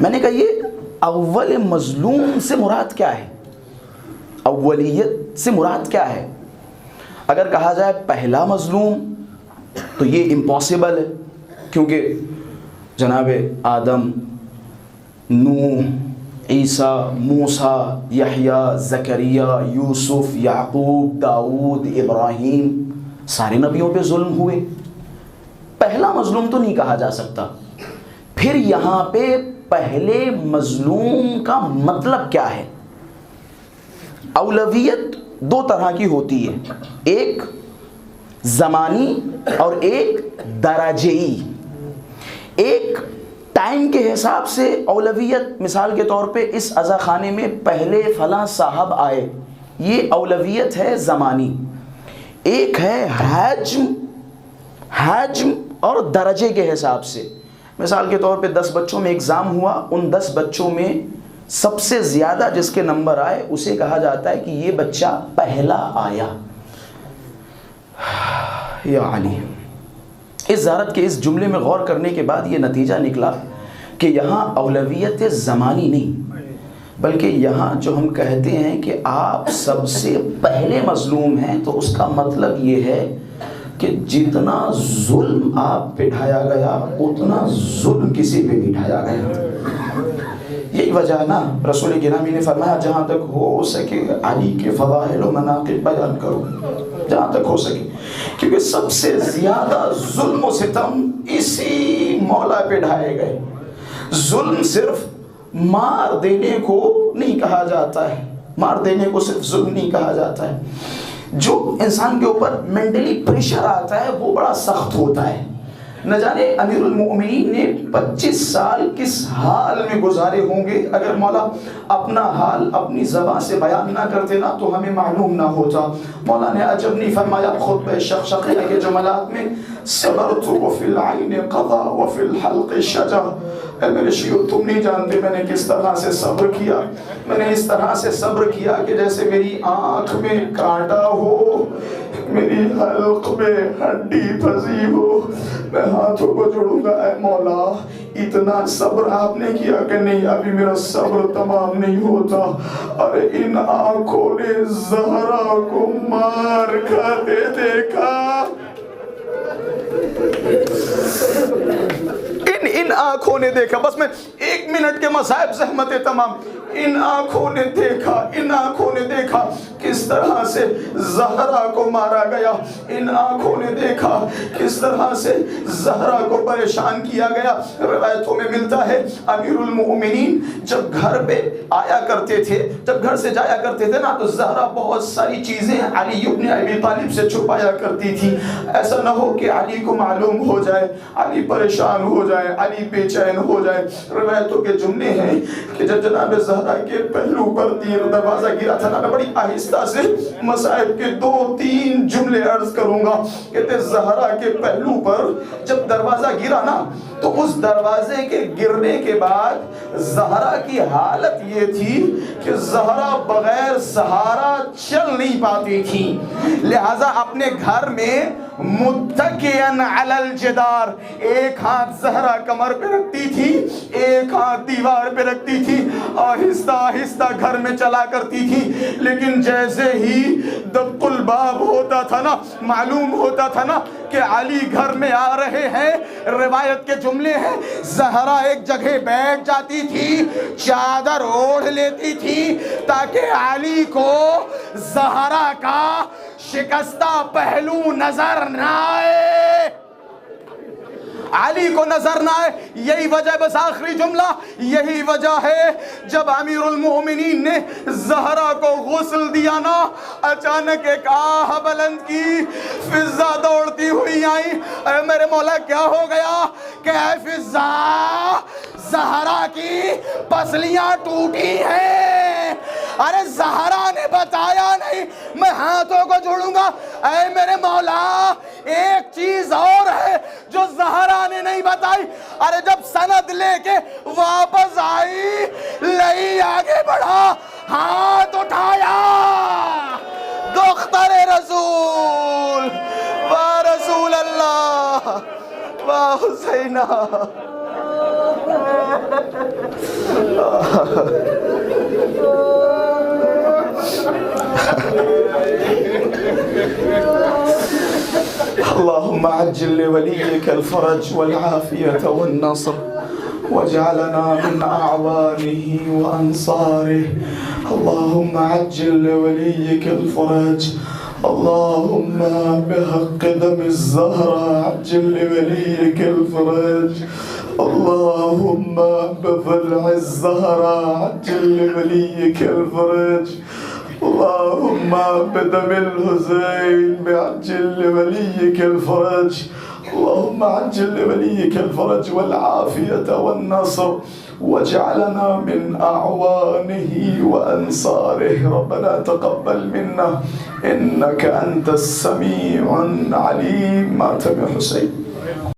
Speaker 1: میں نے کہا یہ اول مظلوم سے مراد کیا ہے؟ اولیت سے مراد کیا ہے؟ اگر کہا جائے پہلا مظلوم تو یہ امپاسبل ہے، کیونکہ جناب آدم، نوح، عیسیٰ، موسیٰ، یحییٰ، زکریا، یوسف، یعقوب، داؤد، ابراہیم، سارے نبیوں پہ ظلم ہوئے، پہلا مظلوم تو نہیں کہا جا سکتا۔ پھر یہاں پہ پہلے مظلوم کا مطلب کیا ہے؟ اولویت 2 طرح کی ہوتی ہے، ایک زمانی اور ایک درجئی۔ ایک ٹائم کے حساب سے اولویت، مثال کے طور پہ اس عزا خانے میں پہلے فلاں صاحب آئے، یہ اولویت ہے زمانی. ایک ہے حجم اور درجے کے حساب سے. مثال کے طور پہ 10 بچوں میں ایگزام ہوا، ان 10 بچوں میں سب سے زیادہ جس کے نمبر آئے اسے کہا جاتا ہے کہ یہ بچہ پہلا آیا. یا علی، اس زیارت کے اس جملے میں غور کرنے کے بعد یہ نتیجہ نکلا کہ یہاں اولویت زمانی نہیں، بلکہ یہاں جو ہم کہتے ہیں کہ آپ سب سے پہلے مظلوم ہیں، تو اس کا مطلب یہ ہے کہ جتنا ظلم آپ پہ ڈھایا گیا اتنا ظلم کسی پہ بھی ڈھایا گیا. یہی وجہ ہے نا، رسول گرامی نے فرمایا جہاں تک ہو سکے علی کے فضائل و مناقب بیان کرو، جہاں تک ہو سکے، کیونکہ سب سے زیادہ ظلم و ستم اسی مولا پہ ڈھائے گئے. ظلم صرف مار دینے کو نہیں کہا جاتا ہے، مار دینے کو صرف ظلم نہیں کہا جاتا ہے. جو انسان کے اوپر مینٹلی پریشر آتا ہے وہ بڑا سخت ہوتا ہے. نہ جانے امیر المؤمنین نے 25 سال کس حال میں گزارے ہوں گے. اگر مولا اپنا حال اپنی زبان سے بیان نہ کرتے نا تو ہمیں معلوم نہ ہوتا. مولا نے عجب نہیں فرمایا خطبہ شقشقیہ کے جملات میں، صبرت وفی العین قضا وفی الحلق شجا. اے میرے شیعو، تم نہیں جانتے میں نے کس طرح سے صبر کیا. میں نے اس طرح سے صبر کیا کہ جیسے میری آنکھ میں کانٹا ہو، میری حلق میں ہڈی پھنسی ہو. میں ہاتھوں کو جوڑوں گا، اے مولا اتنا صبر آپ نے کیا کہ نہیں، ابھی میرا صبر تمام نہیں ہوتا. اور ان آنکھوں نے زہرا کو مار کھاتے دیکھا، ان آنکھوں نے دیکھا. بس میں 1 منٹ کے مصائب زحمت تمام. ان آنکھوں نے دیکھا، ان آنکھوں نے دیکھا کس طرح سے زہرا کو مارا گیا. ان آنکھوں نے دیکھا کس طرح سے زہرا کو پریشان کیا گیا. روایتوں میں ملتا ہے امیر المؤمنین جب گھر پہ آیا کرتے تھے، جب گھر سے جایا کرتے تھے نا، تو زہرا بہت ساری چیزیں علی ابن ابی طالب سے چھپایا کرتی تھی. ایسا نہ ہو کہ علی کو معلوم ہو جائے، علی پریشان ہو جائے، علی بے چین ہو جائے. روایتوں کے جملے ہیں کہ جب جناب زہرا کے پہلو پر تیر دروازہ گرا تھا نا، میں بڑی آہستہ سے مصائب کے 2-3 جملے عرض کروں گا. کہتے زہرا کے پہلو پر جب دروازہ گرا نا، تو اس دروازے کے گرنے کے بعد زہرا کی حالت یہ تھی کہ زہرا بغیر سہارا چل نہیں پاتی تھی. لہذا اپنے گھر میں متکئن علی الجدار، ایک ہاتھ زہرا کمر پہ رکھتی تھی، ایک ہاتھ دیوار پہ رکھتی تھی، آہستہ آہستہ گھر میں چلا کرتی تھی. لیکن جیسے ہی دق الباب ہوتا تھا نا، معلوم ہوتا تھا نا کہ علی گھر میں آ رہے ہیں، روایت کے جملے ہیں زہرا ایک جگہ بیٹھ جاتی تھی، چادر اوڑھ لیتی تھی تاکہ علی کو زہرا کا شکستہ پہلو نظر نہ آئے، علی کو نظر نہ آئے. یہی وجہ، بس آخری جملہ، یہی وجہ ہے جب امیر المؤمنین نے زہرا کو غسل دیا نا، اچانک ایک آہ بلند کی، فضہ دوڑتی ہوئی آئی. اے میرے مولا کیا ہو گیا؟ کہ اے فضہ، زہرا کی پسلیاں ٹوٹی ہیں. ارے زہرا نے بتایا نہیں، میں ہاتھوں کو جوڑوں گا. اے میرے مولا ایک چیز اور ہے جو زہرا نے نہیں بتائی. ارے جب سند لے کے واپس آئی، لئی آگے بڑھا، ہاتھ اٹھایا، دختر رسول، واہ رسول اللہ، واہ حسینہ. اللهم عجل لوليك الفرج والعافية والنصر واجعلنا من أعوانه وأنصاره. اللهم عجل لوليك الفرج، اللهم بحق دم الزهرة عجل لوليك الفرج. اللهم بضلع الزهرة عجل لوليك الفرج. اللهم بدم الحسين بعجل لوليك الفرج. اللهم عجل لوليك الفرج والعافية والنصر واجعلنا من أعوانه وأنصاره. ربنا تقبل منا إنك أنت السميع العليم. مات بحسين.